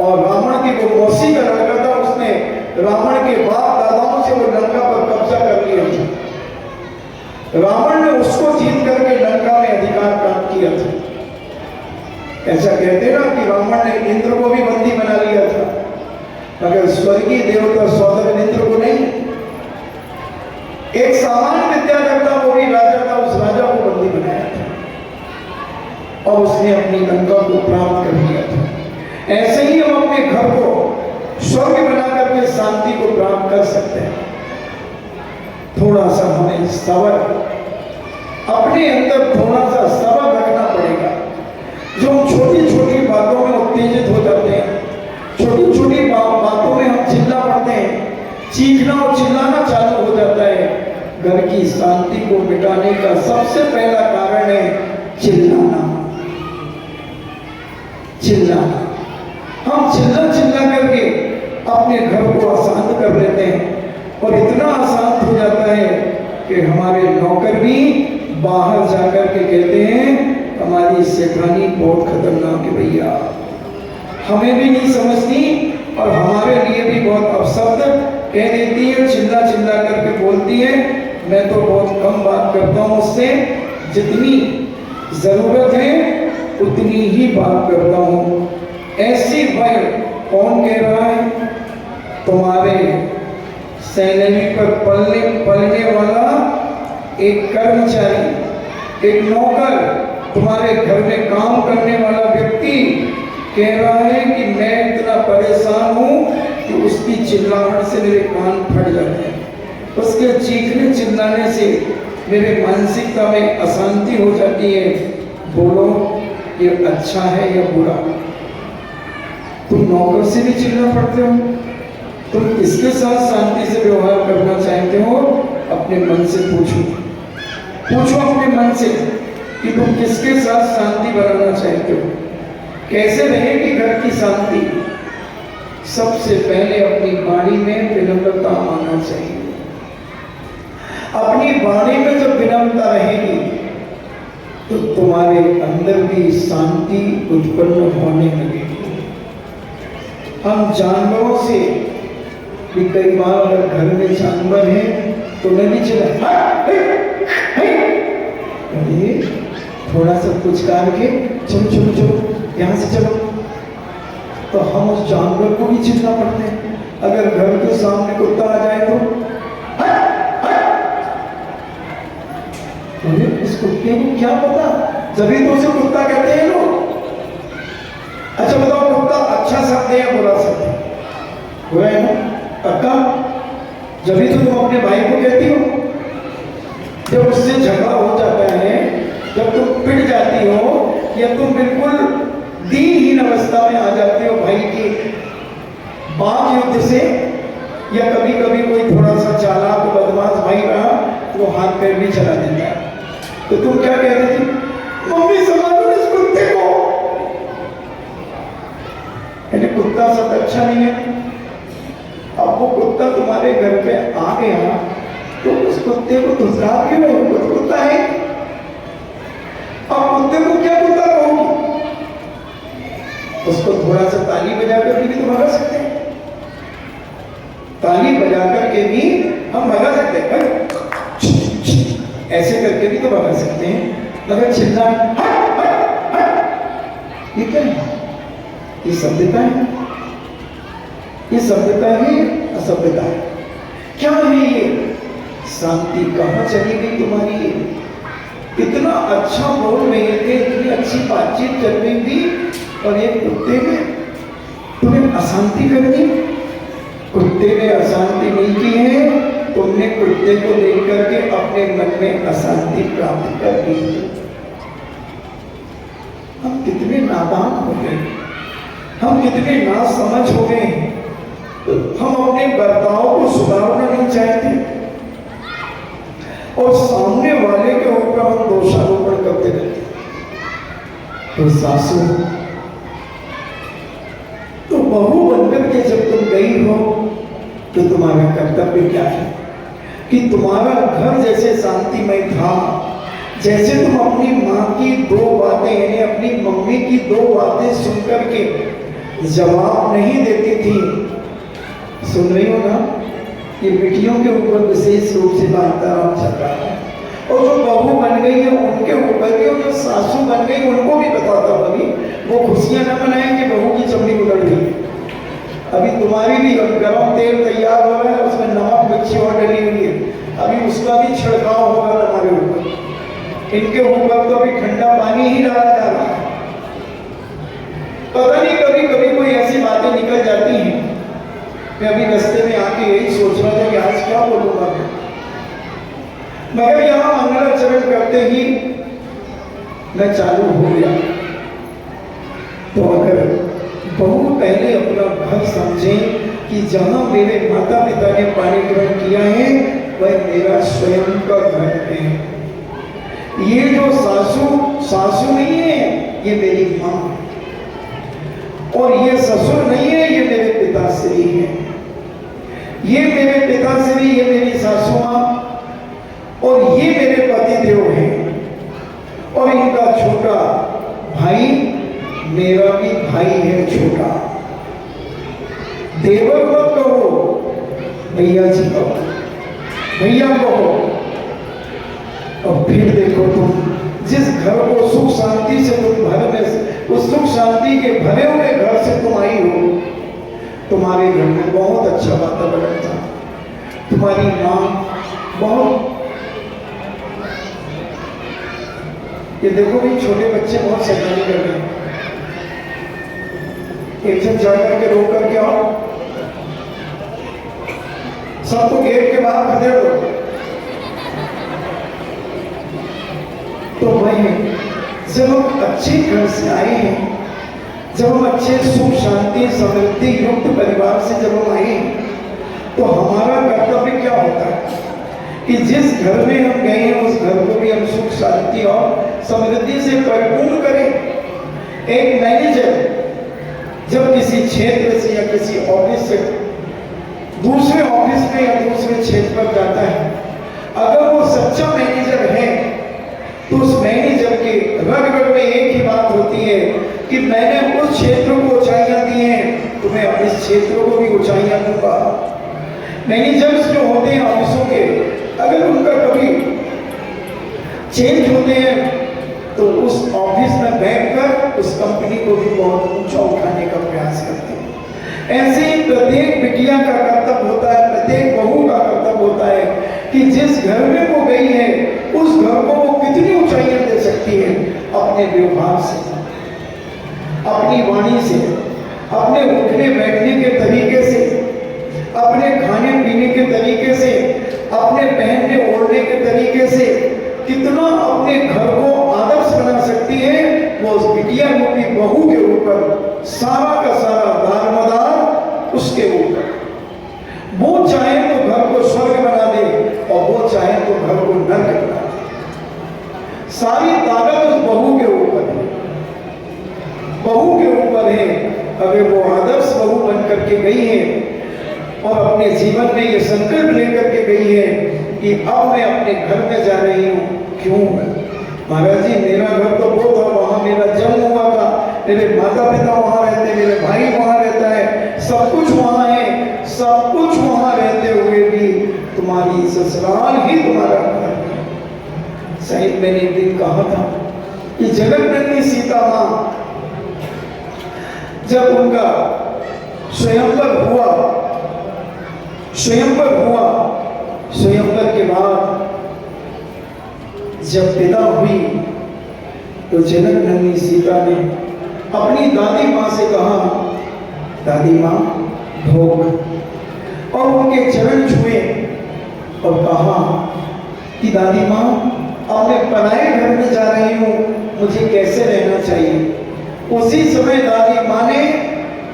और रावण की वो मौसी का लड़का था, उसने रावण के बाप दादाओं से वो लंका पर कब्जा कर लिया था। रावण ने उसको जीत करके लंका में अधिकार प्राप्त किया था। ऐसा कहते ना कि रावण ने इंद्र को भी बंदी बना लिया था, मगर स्वर्गीय देवता सौदर इंद्र को नहीं। एक सामान्य विद्याधर था, वो भी राजा था, उस राजा को बंदी बनाया था और उसने अपनी लंका को प्राप्त कर लिया था। ऐसे ही हम अपने घर को स्वर्ग बना करके शांति को प्राप्त कर सकते हैं। थोड़ा सा हमें सबर, अपने अंदर थोड़ा सा सबर रखना पड़ेगा। जो हम छोटी छोटी बातों में उत्तेजित हो जाते हैं, छोटी छोटी बातों में हम चिल्ला पड़ते हैं, चीखना और चिल्लाना चालू हो जाता है। घर की शांति को मिटाने का सबसे पहला कारण है चिल्लाना। चिल्लाना, हम चिल्ला चिल्ला करके अपने घर को आसान कर लेते हैं और इतना आसान हो जाता है कि हमारे नौकर भी बाहर जाकर के कहते हैं हमारी सेठानी बहुत खतरनाक है भैया, हमें भी नहीं समझती और हमारे लिए भी बहुत अपशब्द कह देती है, चिल्ला चिल्ला करके बोलती है। मैं तो बहुत कम बात करता हूँ उससे, जितनी जरूरत है उतनी ही बात करता हूँ। ऐसी बात कौन कह रहा है? तुम्हारे सैलरी पर पलने वाला एक कर्मचारी, एक नौकर, तुम्हारे घर में काम करने वाला व्यक्ति कह रहा है कि मैं इतना परेशान हूँ कि उसकी चिल्लाहट से मेरे कान फट जाते हैं, उसके चीखने चिल्लाने से मेरे मानसिकता में अशांति हो जाती है। बोलो ये अच्छा है या बुरा? तुम नौकर से भी चिल्ला पड़ते हो, तुम किसके साथ शांति से व्यवहार करना चाहते हो? अपने मन से पूछो, पूछो अपने मन से कि तुम किसके साथ शांति बनाना चाहते हो, कैसे रहेगी घर की शांति? सबसे पहले अपनी वाणी में विनम्रता आना चाहिए। अपनी वाणी में जब विनम्रता रहेगी तो तुम्हारे अंदर भी शांति उत्पन्न होने लगेगी। हम जानवरों से भी कई बार अगर घर में जानवर है तो नहीं चला, थोड़ा सा कुछ करके चलो चलो चलो यहाँ से चलो, तो हम उस जानवर को भी चिल्ला पड़ते हैं। अगर घर के सामने कुत्ता आ जाए तो इस कुत्ते को क्या पता, जब तो उसे कुत्ता कहते हैं लोग। अच्छा बताओ, कुत्ता अच्छा शब्द है या बुरा शब्द है? बुरा है ना? पक्का? जब तो तुम अपने भाई को कहती हो, जब उससे झगड़ा हो जाता है, जब तुम पिट जाती हो या तुम बिल्कुल दीनहीन अवस्था में आ जाते हो भाई की बात युद्ध से, या कभी कभी कोई थोड़ा सा चालाक बदमाश भाई रहा तो वो हाथ पैर भी चला देता है, तो तुम क्या कह रही थी? मम्मी संभालो इस कुत्ते को। कुत्ता सब अच्छा नहीं है। अब वो कुत्ता तुम्हारे घर पे आ गया तो उस कुत्ते को दूसरा क्यों नहीं? वो तो कुत्ता है। अब कुत्ते को क्या कुत्ता कहोगी? उसको थोड़ा सा ताली बजा करके भी तो भगा सकते हैं, ताली बजा करके भी हम भगा सकते हैं, ऐसे करके भी तो भगा सकते हैं। मगर चिल्ला ये क्या है? ये सभ्यता है? ये सभ्यता है असभ्यता है? क्या है ये? शांति कहाँ चली गई तुम्हारी? इतना अच्छा बोल रहे थे, इतनी अच्छी बातचीत चल रही थी, और एक कुत्ते ने तुम्हें अशांति कर दी। कुत्ते ने अशांति नहीं की है, तुमने कुत्ते को देख करके अपने मन में अशांति प्राप्त कर दी। हम कितने नादान हो गए, हम कितने नासमझ हो गए। हम अपने बर्ताव को सुधारना नहीं चाहते और सामने वाले के ऊपर हम दोषारोपण करते रहते। तो सासू, तो बहू बनकर के जब तुम गई हो तो तुम्हारा कर्तव्य क्या है कि तुम्हारा घर जैसे शांतिमय था, जैसे तुम अपनी माँ की दो बातें यानी अपनी मम्मी की दो बातें सुनकर के जवाब नहीं देती थी। सुन रही हो ना? ये बेटियों के ऊपर विशेष रूप से वार्तालाप चल रहा है, और जो बहू बन गई है उनके ऊपर भी, और जो सासू बन गई उनको भी बताता हूँ। अभी वो खुशियां न मनाएं कि बहू की चमड़ी उगड़ गई। अभी तुम्हारी भी गर्म तेल तैयार हो रहा है, उसमें नमक मिर्ची और डली हुई है, अभी उसका भी छिड़काव होगा तुम्हारे ऊपर। इनके ऊपर तो अभी ठंडा पानी ही डाला जा रहा है। पता नहीं कभी कभी कोई ऐसी बातें निकल जाती हैं। मैं अभी रास्ते में आके यही सोच रहा था कि आज क्या बोलूंगा मैं, मगर यहाँ मंगलाचरण करते ही मैं चालू हो गया। तो अगर बहू पहले अपना घर समझे कि जहाँ मेरे माता पिता ने पानी ग्रहण किया है वह मेरा स्वयं का घर है। ये जो सासू नहीं है, ये मेरी माँ, और ये ससुर नहीं है, ये मेरे पिताश्री है। पिताश्री, ये मेरी सासू माँ और ये मेरे पतिदेव हैं, और इनका छोटा भाई मेरा भी भाई है छोटा। देवर मत कहो, भैया जी कहो, भैया कहो। और फिर देखो तुम जिस घर को सुख शांति से तुम भर में, उस सुख शांति के भरे हुए घर से तुम आई हो, तुम्हारे घर में बहुत अच्छा वातावरण था। तुम्हारी माँ बहुत, ये देखो भी छोटे बच्चे बहुत शैतानी कर रहे हैं। एक जन जाकर के रोक करके आओ, सबको गेट के बाहर खदेड़ दो। तो वही जब हम अच्छे घर से आए हैं, जब हम अच्छे सुख शांति समृद्धि युक्त परिवार से जब हम आए, तो हमारा कर्तव्य क्या होता है कि जिस घर में हम गए हैं उस घर को भी हम सुख शांति और समृद्धि से परिपूर्ण करें। एक मैनेजर जब किसी क्षेत्र से या किसी ऑफिस से दूसरे ऑफिस में या दूसरे क्षेत्र पर जाता है, अगर वो सच्चा मैनेजर है तो उस मैनेजर के रग रग में एक ही बात होती है कि मैंने उस क्षेत्र को ऊंचाइयां दी हैं, तो मैं अपने क्षेत्रों को भी ऊंचाइयां दूंगा। मैनेजर्स जो होते हैं ऑफिसों के, अगर उनका कभी चेंज होते हैं तो उस ऑफिस में बैठकर उस कंपनी को भी बहुत ऊंचा उठाने का प्रयास करते हैं। ऐसे ही प्रत्येक बिटिया का कर्तव्य होता है, प्रत्येक बहू का कर्तव्य होता है कि जिस घर में वो गई है उस घर को वो कितनी ऊंचाइयां दे सकती है, अपने व्यवहार से, अपनी वाणी से, अपने उठने बैठने के तरीके से, अपने खाने पीने के तरीके से, अपने पहनने ओढ़ने के तरीके से कितना अपने घर को आदर्श बना सकती है। वो उस बिटिया रूपी बहू के ऊपर सारा का सारा दारोमदार उसके ऊपर। वो चाहे तो घर को स्वर्ग बना दे और वो चाहे तो घर को नरक बना दे। सारी ताकत उस बहू के ऊपर है, बहू के ऊपर है। अगर वो आदर्श बहू बन करके गई है और अपने जीवन में ये संकल्प लेकर के गई है कि अब मैं अपने घर में जा रही हूँ। क्यों महाराज जी, मेरा घर तो वो था, वहां मेरा जन्म हुआ था, मेरे माता पिता वहां रहते, मेरे भाई वहां रहता है, सब कुछ वहां है, सब कुछ वहां रहते हुए भी तुम्हारी ससुराल ही तुम्हारा घर है। शायद मैंने एक दिन कहा था कि जगन्नाथ सीता मां जब उनका स्वयंवर हुआ, स्वयंवर के बाद जब विदा हुई तो जनक सीता ने अपनी दादी माँ से कहा, दादी माँ भोग, और उनके चरण छुए और कहा कि दादी माँ अब मैं पराए घर में जा रही हूँ, मुझे कैसे रहना चाहिए। उसी समय दादी माँ ने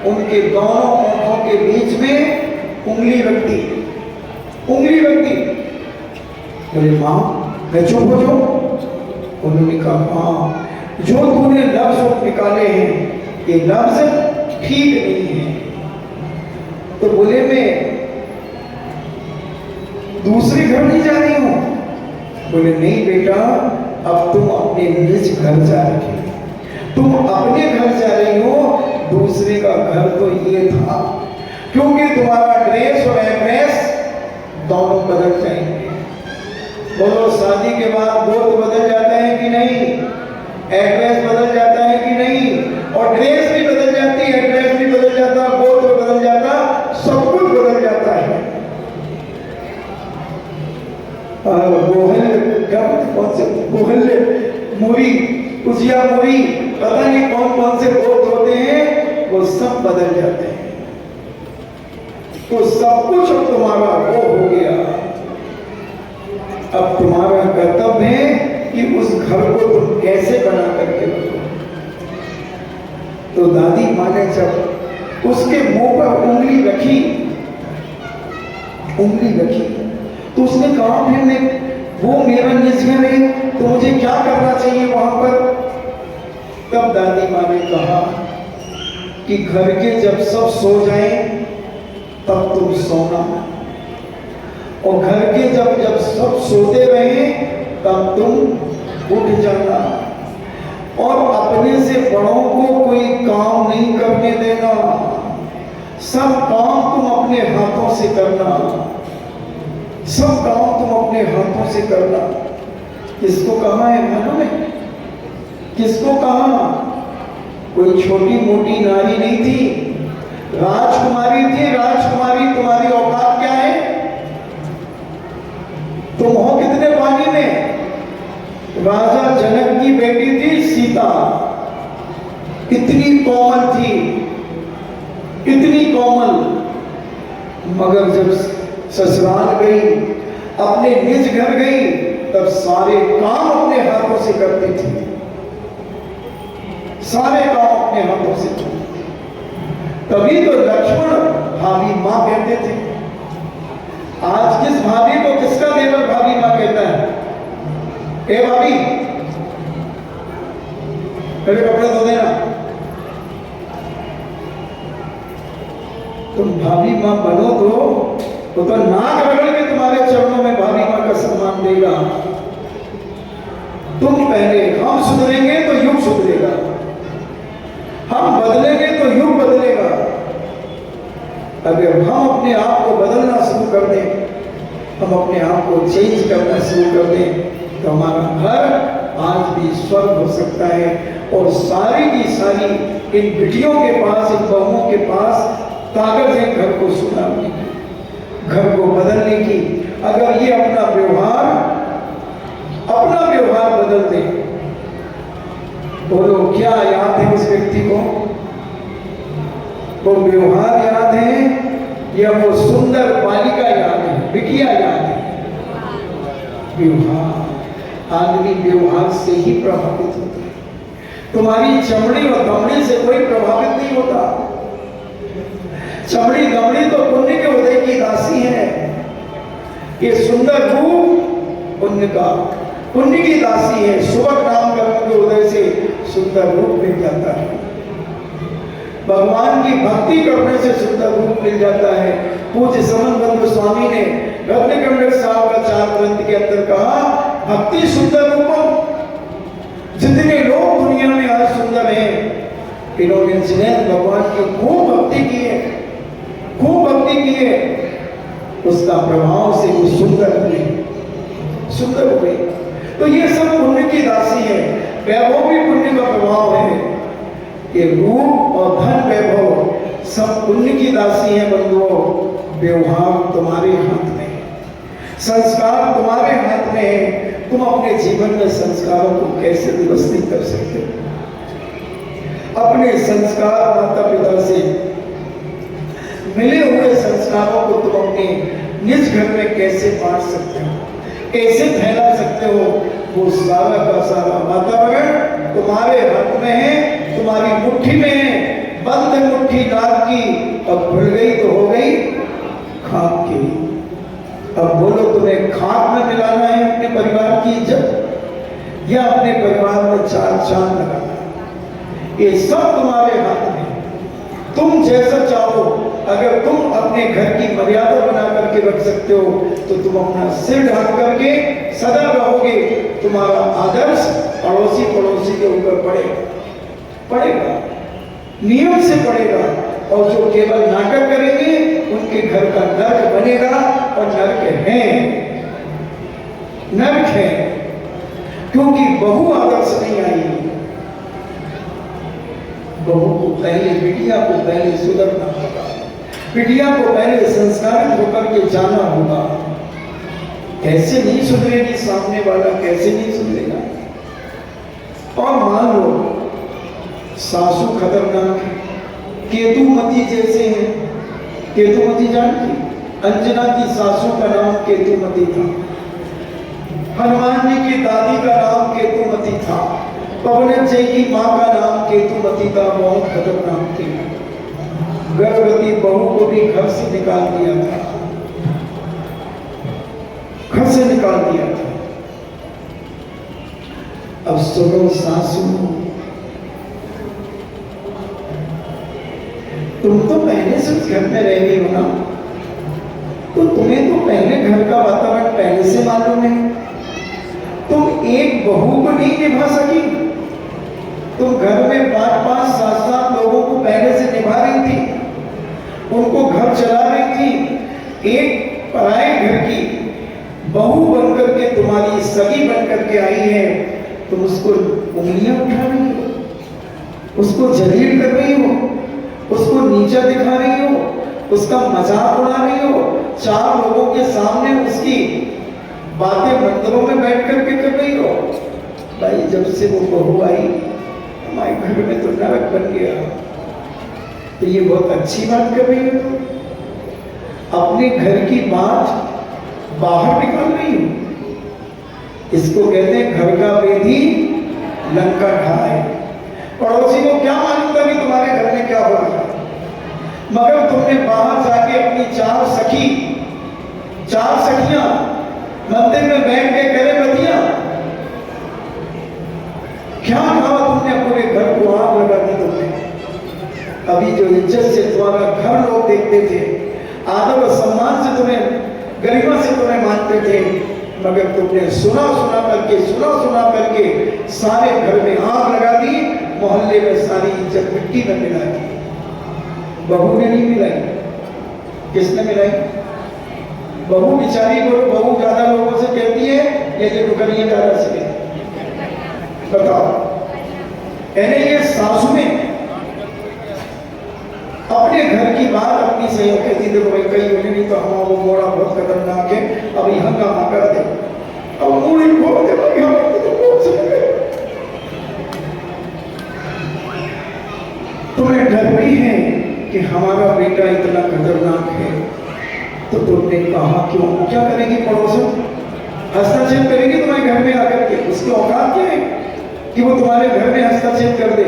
उनके दोनों ओठों के बीच में उंगली रख दी। बोले माँ मैं चुप हो जाऊं? उन्होंने कहा हाँ, जो तूने लफ्ज निकाले हैं ये लफ्ज ठीक नहीं है। तो बोले मैं दूसरे घर नहीं जा रही हूं। बोले नहीं बेटा, अब तुम अपने निज घर जा रही हो, तुम अपने घर जा रही हो, दूसरे का घर तो ये था, क्योंकि तुम्हारा ड्रेस और एड्रेस दोनों बदल जाएंगे। बोलो शादी के बाद गोत्र बदल जाते हैं कि नहीं, एड्रेस बदल जाता है कि नहीं, और ड्रेस भी बदल जाती है, एड्रेस भी बदल जाता, गोत्र बदल जाता, सब कुछ बदल जाता है। कौन से मोहल्ले मुरी, उजिया मुरी, पता नहीं कौन कौन से गोत्र होते हैं, वो सब बदल जाते हैं। तो सब कुछ अब तुम्हारा वो हो गया। अब तुम्हारा कर्तव्य है कि उस घर को तुम कैसे बना करके रखो। तो दादी माँ ने जब उसके मुंह पर उंगली रखी तो उसने कहा फिर मैं, वो मेरा निज घर है तो मुझे क्या करना चाहिए वहां पर। तब दादी माँ ने कहा कि घर के जब सब सो जाएं तब तुम सोना, और घर के जब जब सब सोते रहे तब तुम उठ जाना, और अपने से बड़ों को कोई काम नहीं करने देना, सब काम तुम अपने हाथों से करना, सब काम तुम अपने हाथों से करना। किसको कहा है मालूम है? किसको कहा? कोई छोटी मोटी नारी नहीं थी, राजकुमारी थी। राजकुमारी, तुम्हारी औकात क्या है? तुम हो कितने पानी में? राजा जनक की बेटी थी सीता, इतनी कोमल थी, इतनी कोमल, मगर जब ससुराल गई, अपने निज घर गई, तब सारे काम अपने हाथों से करती थी, सारे काम अपने हाथों से करती। तभी तो लक्ष्मण भाभी मां कहते थे। आज किस भाभी को किसका देवर भाभी मां कहता है? ए भाभी, मेरे कपड़े धो देना। तुम भाभी मां बनो तो नाक रगड़ के तुम्हारे चरणों में भाभी मां का सम्मान देगा। तुम पहले, हम सुधरेंगे तो युग सुधरेगा, हम बदलेंगे तो युग बदलेगा। अगर हम अपने आप को बदलना शुरू कर दें, हम अपने आप को चेंज करना शुरू कर दें, तो हमारा घर आज भी स्वर्ग हो सकता है। और सारी की सारी इन बिटियों के पास, इन बहुओं के पास ताकत है घर को सुधारने की, घर को बदलने की। अगर ये अपना व्यवहार बदल दे, बोलो क्या याद है उस व्यक्ति को? वो व्यवहार याद है या वो सुंदर बालिका याद है, बिटिया याद है? व्यवहार, आदमी व्यवहार से ही प्रभावित होता है। तुम्हारी चमड़ी और दमड़ी से कोई प्रभावित नहीं होता। चमड़ी दमड़ी तो पुण्य के उदय की दासी है। ये सुंदर रूप पुण्य की दासी है। सुबह नाम कर्म के उदय से सुंदर रूप मिल जाता है, भगवान की भक्ति करने से सुंदर रूप मिल जाता है। पूज्य समन स्वामी ने रत्नकंड साहब का 4 ग्रंथ के अंदर कहा, भक्ति सुंदर रूपम। जितने लोग दुनिया में आज सुंदर हैं, इन्होंने जिन्हें भगवान की खूब भक्ति की है, खूब भक्ति की है, उसका प्रभाव से वो सुंदर हुए। तो ये सब पुण्य की दासी है। वैभव भी पुण्य का प्रभाव है। ये रूप और धन वैभव सब पुण्य की दासी है। बंधुओं, व्यवहार तुम्हारे हाथ में है, संस्कार तुम्हारे हाथ में है। तुम अपने जीवन में संस्कारों को कैसे व्यवस्थित कर सकते हो? अपने संस्कार माता पिता से मिले हुए संस्कारों को तुम अपने निज घर में कैसे बांट सकते हो, कैसे फैला सकते हो? वो सारा का सारा वातावरण तुम्हारे हाथ में है, तुम्हारी मुट्ठी में है। बंद मुट्ठी नाक की, अब खुल गई तो हो गई खाक की। अब बोलो, तुम्हें खाक में मिलाना है अपने परिवार की इज्जत, या अपने परिवार में 4 चांद लगाना? ये सब तुम्हारे हाथ में। तुम जैसा चाहो, अगर तुम अपने घर की मर्यादा बना करके रख सकते हो, तो तुम अपना सिर ढक करके सदा रहोगे। तुम्हारा आदर्श पड़ोसी के ऊपर पड़ेगा, नियम से पड़ेगा। और जो केवल नाटक करेंगे, उनके घर का नर्क बनेगा। और नर्क है, क्योंकि बहू आदर्श नहीं आई। बहू को पहले, बिटिया को पहले सुधरना होगा, बिटिया को पहले संस्कारित होकर के जाना होगा। कैसे नहीं सुधरेगी सामने वाला, कैसे नहीं सुधरेगा? और मान लो सासू खतरनाक है, केतुमती जैसे हैं। केतुमती जानती? अंजना की सासू का नाम केतुमती था, हनुमान जी की दादी का नाम केतुमती था, पवन जी की माँ का नाम केतुमती था। बहुत खतरनाक थी। गर्भवती बहू को भी घर से निकाल दिया था, घर से निकाल दिया था। अब सुनो सासू, तुम तो पहले से उस घर में रह रही हो ना, तो तुम्हें तो पहले घर का वातावरण पहले से मालूम है। तुम एक बहू को नहीं निभा सकी, तुम घर में 5-5, 7-7 लोगों को पहले से निभा रही थी, उनको घर चला रही थी। एक पराए घर की बहू बनकर के तुम्हारी सगी बनकर के आई है, तुम उसको उंगलियां उठा रही हो, उसको जलील कर रही हो, उसको नीचा दिखा रही हो, उसका मजाक उड़ा रही हो, 4 लोगों के सामने उसकी बातें मंदिरों में बैठ करके कर रही हो। भाई जब से वो बहू आई हमारे घर में तो नरक बन गया। तो ये बहुत अच्छी बात कर रही हो, तुम अपने घर की बात बाहर निकाल रही हो। इसको कहते हैं घर का बेदी लंका ढाए। पड़ोसी को क्या मालूम था कि तुम्हारे घर में क्या हो रहा है, मगर तुमने बाहर जाके अपनी 4 सखियां मंदिर में बैठ के करे बतिया, क्या कहा तुमने, पूरे घर को आग लगा दी तुमने। अभी जो इज्जत से तुम्हारा घर लोग देखते थे, आदर और सम्मान से तुम्हें, गरिमा से तुम्हें मानते थे, मगर तुमने सुना करके सारे घर में आग लगा दी, मोहल्ले में सारी इज्जत मिट्टी में मिला दी। बहू ने नहीं मिलाई, किसने मिलाई? बहू बिचारी को, बहू ज्यादा लोगों से कहती है ये दुकनिया ज्यादा से बताओ। यानी ये सासू में अपने घर की बात अपनी सही कहती, देखो भाई कहीं होने नहीं तो हम वो मोड़ा बहुत खतरनाक है, अब यहाँ का कर दे, अब मूड़ी खोल दे भाई, हम तो बोल सकते। तुम्हें डर भी है कि हमारा बेटा इतना खतरनाक है, तो तुमने कहा क्यों? क्या करेगी पड़ोसन? हस्तक्षेप करेगी तुम्हारे घर में आकर के, उसकी औकात क्या है कि वो तुम्हारे घर में हस्तक्षेप कर दे?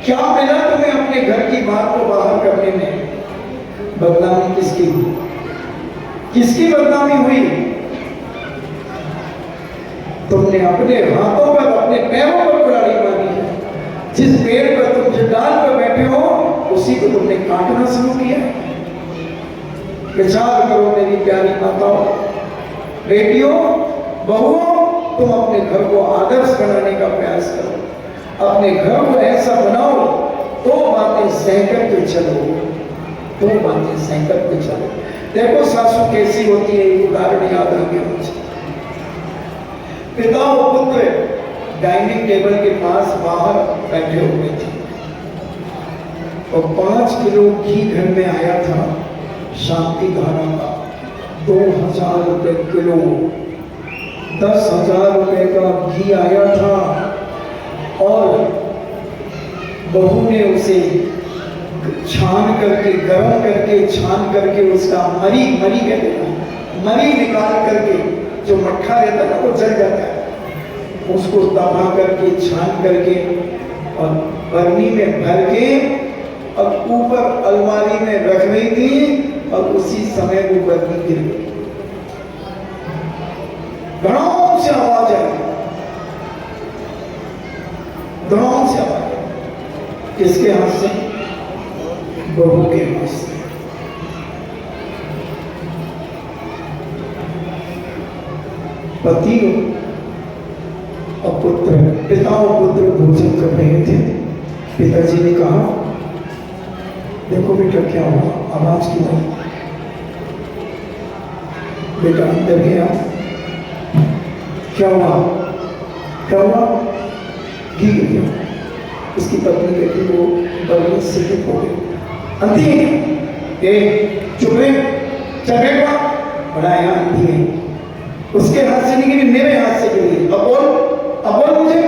क्या मिला तुम्हें अपने घर की बात को बाहर करने में? बदनामी किसकी हुई? किसकी बदनामी हुई? तुमने अपने हाथों पर, अपने पैरों पर कुल्हाड़ी मारी है। जिस पेड़ पर तुम, जिस डाल पर बैठे हो, उसी को तुमने काटना शुरू किया। विचार करो मेरी प्यारी माताओं, बेटियों, बहुओं, तुम अपने घर को आदर्श बनाने का प्रयास करो, अपने घर को ऐसा बनाओ, तो बातें सहकर के चलो, तो बातें सहकर के चलो। देखो सासू कैसी होती है, एक उदाहरण याद आ गया मुझे। पिता और पुत्र डाइनिंग टेबल के पास बाहर बैठे हुए थे और 5 किलो घी घर में आया था, शांति धारा का 2000 रुपए किलो, 10,000 रुपए का घी आया था। और बहू ने उसे छान करके, गरम करके, छान करके उसका मरी कहते हैं, मरी निकाल करके, जो मट्ठा रहता है ना वो जल जाता है, उसको दबा करके, छान करके और बर्नी में भर के और ऊपर अलमारी में रख रही थी, और उसी समय वो बर्नी गिर गई। धड़ाम से आवाज आई, धड़ाम से आवाज आई। किसके हाथ से? बहू के हाथ से। पति और पुत्र, पिता और पुत्र भोजन कर रहे थे। पिताजी ने कहा, देखो बेटा क्या हुआ, आवाज क्यों आई? बेटा अंदर गया, क्या हुआ? क्या हुआ? गिर गया। उसकी पत्नी कहती वो बर्नी से हो गई। अंधी है, चुप रहे, चल बैठा, बड़ा यहाँ अंधी है। उसके हाथ से नहीं गिरी, मेरे हाथ से गिरी। अब बोल मुझे,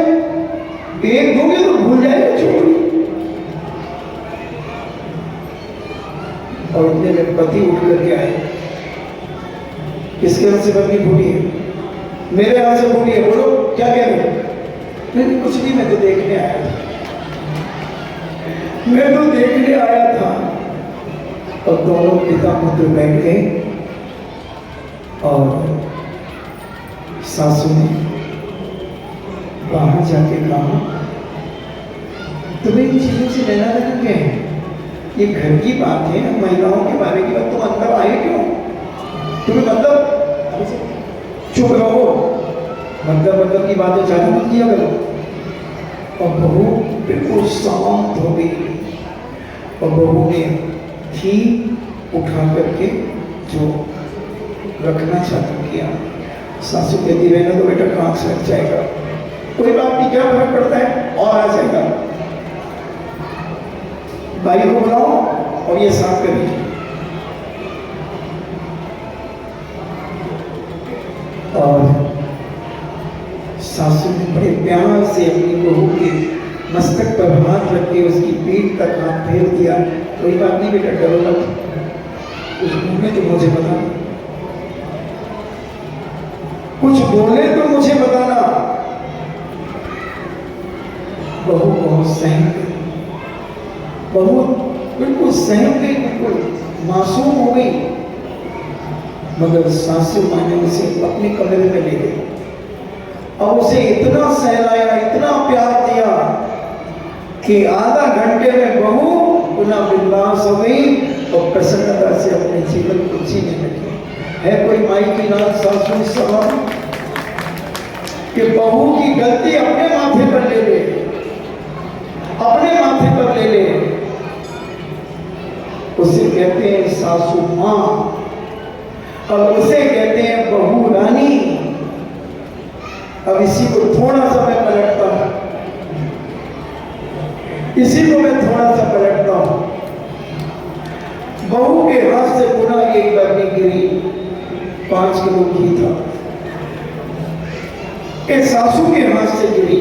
एक दोगे तो भूल जाएगा छोड़ी। और इतने में पति उठ करके आए। किसके हाथ से बर्नी फूटी है? मेरे हाथ से फूटी है। बोलो क्या कह रहे हो? नहीं कुछ नहीं, मैं तो देखने आया था, मैं तो देखने आया था। और दोनों पिता पुत्र बैठ गए और सासू ने बाहर जाके कहा, तुम्हें इन चीजों से लेना देना क्या है? ये घर की बात है, महिलाओं के बारे की बात, तुम अंदर आए क्यों? तुम्हें मतलब चुप रहो, मतलब की बातें चालू मत किया करो। और बहू बिल्कुल शांत हो गई और बहू ने घी उठा करके जो रखना चालू किया। सासू कहती रहना तो बेटा कांच लग जाएगा, कोई बात नहीं, क्या फर्क पड़ता है, और आ जाएगा। भाई को बुलाओ और ये साफ कर दीजिए। और सासू ने बड़े प्यार से अपनी बहू के मस्तक पर हाथ रख के उसकी पीठ तक हाथ फेर दिया। कोई बात नहीं बेटा, डरो मत, कुछ बोले तो मुझे बताना, कुछ बोले तो मुझे बताना। बहू बहुत सहम गई, बहू बिल्कुल सहम गई, बिल्कुल मासूम हो गई। मगर सासू माँ ने उसे अपने कमरे में ले गई और उसे इतना सहलाया, इतना प्यार दिया कि आधा घंटे में बहू पुनः बिंदास हो गई और प्रसन्नता से अपने जीवन को जीने लगी। है कोई माई की नाथ सासू सवाल कि बहू की गलती अपने माथे पर ले ले, अपने माथे पर ले ले, उसे कहते हैं सासू माँ और उसे कहते हैं बहू रानी। अब इसी को थोड़ा सा मैं पलटता हूं, इसी को मैं थोड़ा सा पलटता हूं। बहू के हाथ से पुनः एक बरनी गिरी, 5 किलो घी था। एक सासू के हाथ से गिरी,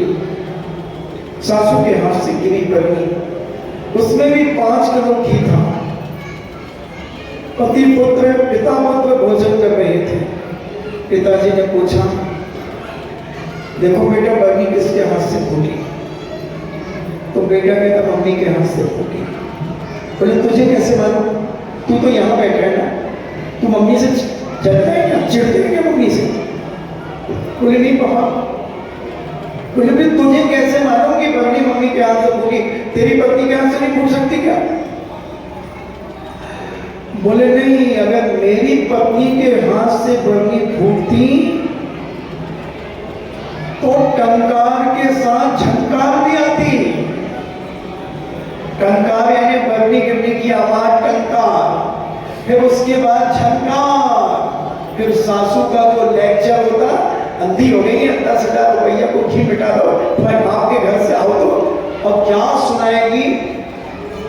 सासू के हाथ से गिरी बरनी, उसमें भी 5 किलो घी था। पति पुत्र पिता पुत्र भोजन कर रहे थे। पिताजी ने पूछा, देखो बेटा बरनी किसके हाथ से फूटी? तो बेटा कहता मम्मी के हाथ से फूटी। बोले तुझे कैसे मालूम? तू तो यहाँ बैठा है ना, तू मम्मी से चलता है क्या, चिढ़ते है क्या मम्मी से? बोले नहीं पापा। बोले फिर तुझे कैसे मालूम कि बरनी मम्मी के हाथ से फूटी? तेरी पत्नी के हाथ से नहीं फूट सकती क्या? बोले नहीं, अगर मेरी पत्नी के हाथ से बरनी फूटती तो टंकार के साथ झंकार भी आती। टंकार यानी बरनी गिरने की आवाज, टंकार, फिर उसके बाद झंकार, फिर सासू का जो लेक्चर होता, अंधी हो गई, 10,000 रुपया को घी मिटा दो, तुम्हारे बाप के घर से आओ तो, और क्या सुनाएगी?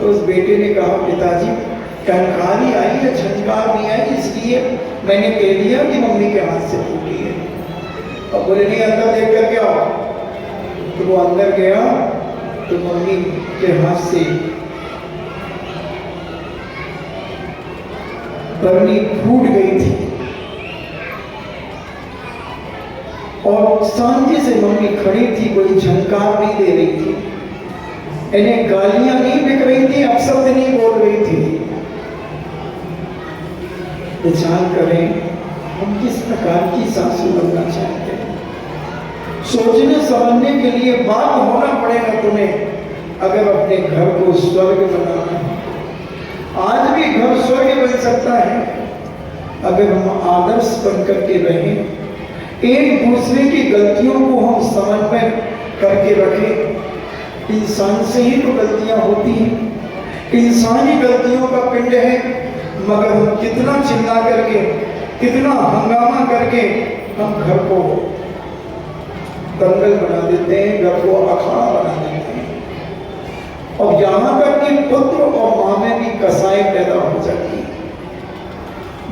तो उस बेटे ने कहा पिताजी टंकारी आई है, झंकार नहीं आई, इसलिए मैंने कह दिया कि मम्मी के हाथ से फूटी है। अब बोले नहीं अंदर देख करके आओ। तो वो अंदर गया तो मम्मी के हाथ से बरनी फूट गई थी और शांति से मम्मी खड़ी थी, कोई झंकार नहीं दे रही थी, इन्हें गालियां नहीं बिक रही थी, अपशब्द नहीं बोल रही थी। विचार करें हम किस प्रकार की सासू बनना चाहते हैं। सोचने समझने के लिए बात होना पड़ेगा तुम्हें अगर अपने घर को स्वर्ग बनाना है। आज भी घर स्वर्ग बन सकता है अगर हम आदर्श बन करके रहें, एक दूसरे की गलतियों को हम समन्वय करके रखें। इंसान से ही तो गलतियां होती हैं, इंसान ही गलतियों का पिंड है। मगर हम कितना चिल्ला करके, कितना हंगामा करके हम घर को दंगल बना देते हैं, घर को अखाड़ा बना देते हैं। और यहाँ तक कि पुत्र और माँ में भी कसाई पैदा हो जाती है,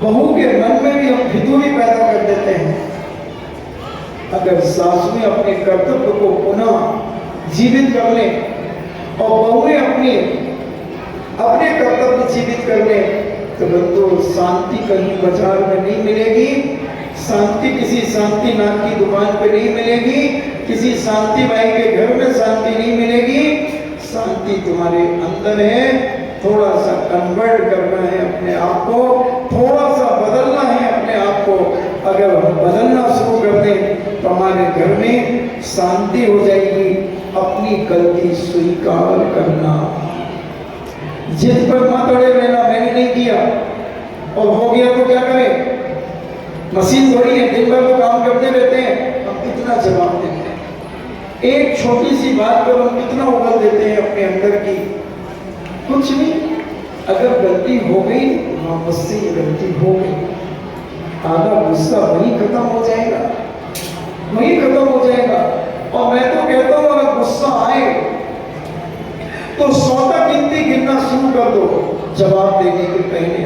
बहू के मन में भी हम फितूरी पैदा कर देते हैं। अगर सासु में अपने कर्तव्य को पुनः जीवित कर ले और बहुएं अपने कर्तव्य जीवित कर ले तो बंधु शांति कहीं बाजार में नहीं मिलेगी, शांति किसी शांति नाथ की दुकान पे नहीं मिलेगी, किसी शांति भाई के घर में शांति नहीं मिलेगी। शांति तुम्हारे अंदर है। थोड़ा सा कन्वर्ट करना है अपने आप को, थोड़ा सा बदलना है अपने आप को। अगर हम बदलना शुरू कर दें तो हमारे घर में शांति हो जाएगी। अपनी गलती स्वीकार करना, जिद पर मत अड़े रहना, मैंने नहीं किया और हो गया तो क्या करें, मशीन थोड़ी है, दिन भर तो काम करते रहते हैं, हम कितना जवाब देते हैं। एक छोटी सी बात पर हम कितना उगल देते हैं अपने अंदर की। कुछ नहीं, अगर गलती हो गई, हाँ मुझसे ये गलती हो गई, आधा गुस्सा वही खत्म हो जाएगा, वही खत्म हो जाएगा। और मैं तो कहता हूं अगर गुस्सा आए तो 100 तक गिनती गिनना शुरू कर दो जवाब देने के पहले।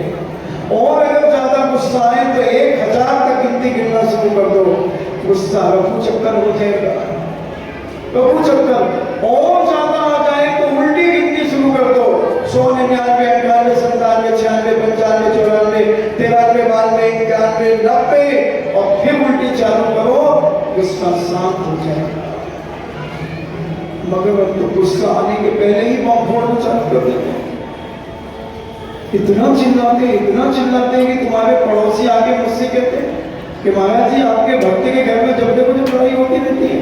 और अगर ज्यादा गुस्सा आए तो 1000 तक गिनती गिनना शुरू कर दो, गुस्सा रफू चक्कर हो जाएगा, रफू चक्कर। और ज्यादा आ जाए तो उल्टी गिनती शुरू कर दो, 100, 99, 98, 97, 96, 95, 94, 93, 92, 91, 90 और फिर उल्टी चालू करो, गुस्सा शांत हो जाएगा। मगर अब तो गुस्सा आने के पहले ही बम फोड़ना चालू कर देते हैं। इतना चिल्लाते हैं कि तुम्हारे पड़ोसी आके मुझसे कहते हैं कि महाराज जी आपके भक्त के घर में जब देखो जब लड़ाई होती रहती है।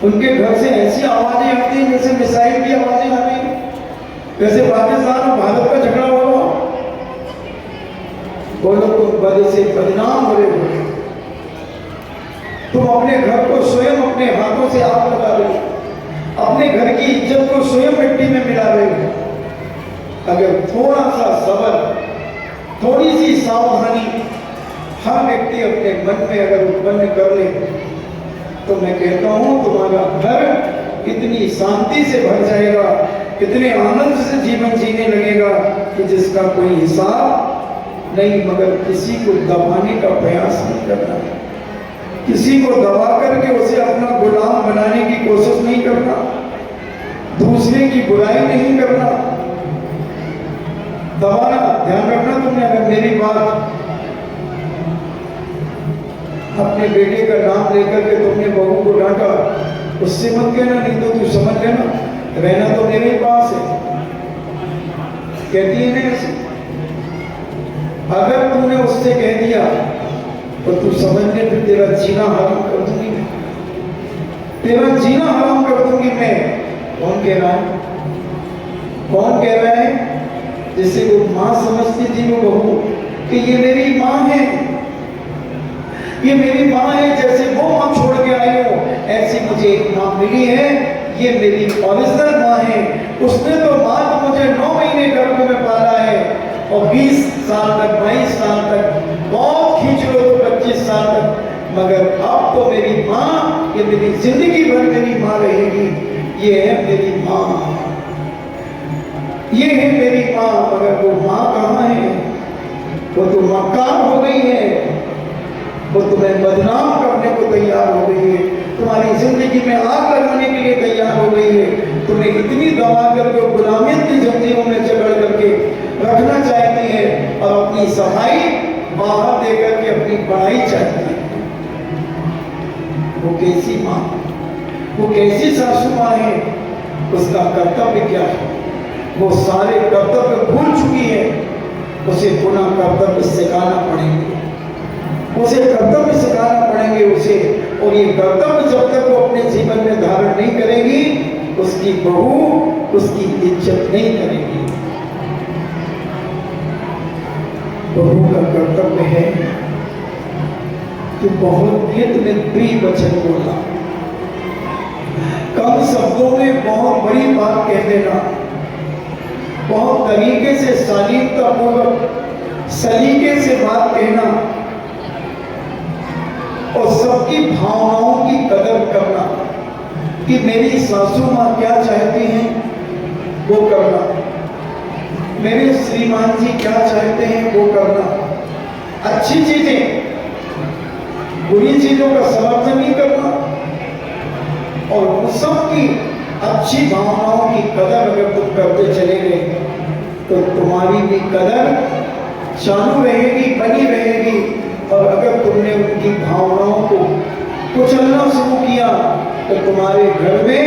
उनके घर से ऐसी आवाजें आती हैं जैसे मिसाइल की आवाजें आ रही हैं, जैसे पाकिस्तान और भारत का झगड़ा हो रहा। बोलो तुम बड़े से बदनाम हो रहे हो, तुम अपने घर को स्वयं अपने हाथों से आग लगा रहे हो, अपने घर की इज्जत को स्वयं मिट्टी में मिला रहे हो। अगर थोड़ा सा सब्र, थोड़ी सी सावधानी हर व्यक्ति अपने मन में अगर उत्पन्न कर ले तो मैं कहता हूं तुम्हारा घर इतनी शांति से भर जाएगा, इतने आनंद से जीवन जीने लगेगा कि जिसका कोई हिसाब नहीं। मगर किसी को दबाने का प्रयास नहीं करना, किसी को दबा करके उसे अपना गुलाम बनाने की कोशिश नहीं करना, दूसरे की बुराई नहीं करना, दबाना। ध्यान रखना तुमने, अगर मेरी बात अपने बेटे का नाम लेकर के तुमने बहू को डांटा, उससे मत कहना, नहीं तो तू समझ लेना रहना तो मेरे पास है, कहती है ना ऐसे। अगर तूने उससे कह दिया तो तू समझ ले फिर तेरा जीना हराम कर दूंगी मैं, तेरा जीना हराम कर दूंगी मैं। कौन कह रहा है, कौन कह रहा है? जिसे वो मां समझती थी वो बहू कि ये मेरी मां है, ये मेरी मां है, जैसे वो मां छोड़ के आई हो ऐसी मुझे एक मां मिली है, ये मेरी ओरिजिनल मां है। उसने तो मां तो मुझे 9 महीने गर्भ में पाला है और 20 साल तक, 22 साल तक, बहुत खींच लो तो 25 साल तक, मगर अब तो मेरी मां, ये मेरी जिंदगी भर मेरी मां रहेगी। ये है मेरी मां, ये है मेरी मां। मगर वो मां कहाँ है? वो तो मक्कार हो गई है, वो तुम्हें बदनाम करने को तैयार हो गई है, तुम्हारी जिंदगी में आग लगाने के लिए तैयार हो गई है, तुम्हें इतनी दबा करके गुलामियत की जंजीरों में जकड़ करके रखना चाहती है और अपनी सफाई बाहर देकर के अपनी पढ़ाई चाहती है। वो कैसी मां, वो कैसी सासू मां है? उसका कर्तव्य क्या है? वो सारे कर्तव्य भूल चुकी है, उसे पुनः कर्तव्य सिखाना पड़ेंगे, उसे कर्तव्य सिखाना पड़ेंगे उसे। और ये कर्तव्य जब तक वो अपने जीवन में धारण नहीं करेगी, उसकी बहू उसकी इज्जत नहीं करेगी। बहू का कर्तव्य है कि बहुत हित में प्रिय वचन बोलना, कम शब्दों में बहुत बड़ी बात कह देना, बहुत तरीके से शालीनता पूर्वक सलीके से बात कहना और सबकी भावनाओं की कदर करना कि मेरी सासू मां क्या चाहती हैं वो करना, मेरे श्रीमान जी क्या चाहते हैं वो करना। अच्छी चीजें, बुरी चीजों का समर्थन नहीं करना और उन सबकी अच्छी भावनाओं की कदर अगर तुम करते चले गए तो तुम्हारी भी कदर चालू रहेगी, बनी रहेगी। और अगर तुमने उनकी भावनाओं को कुचलना शुरू किया तो तुम्हारे घर में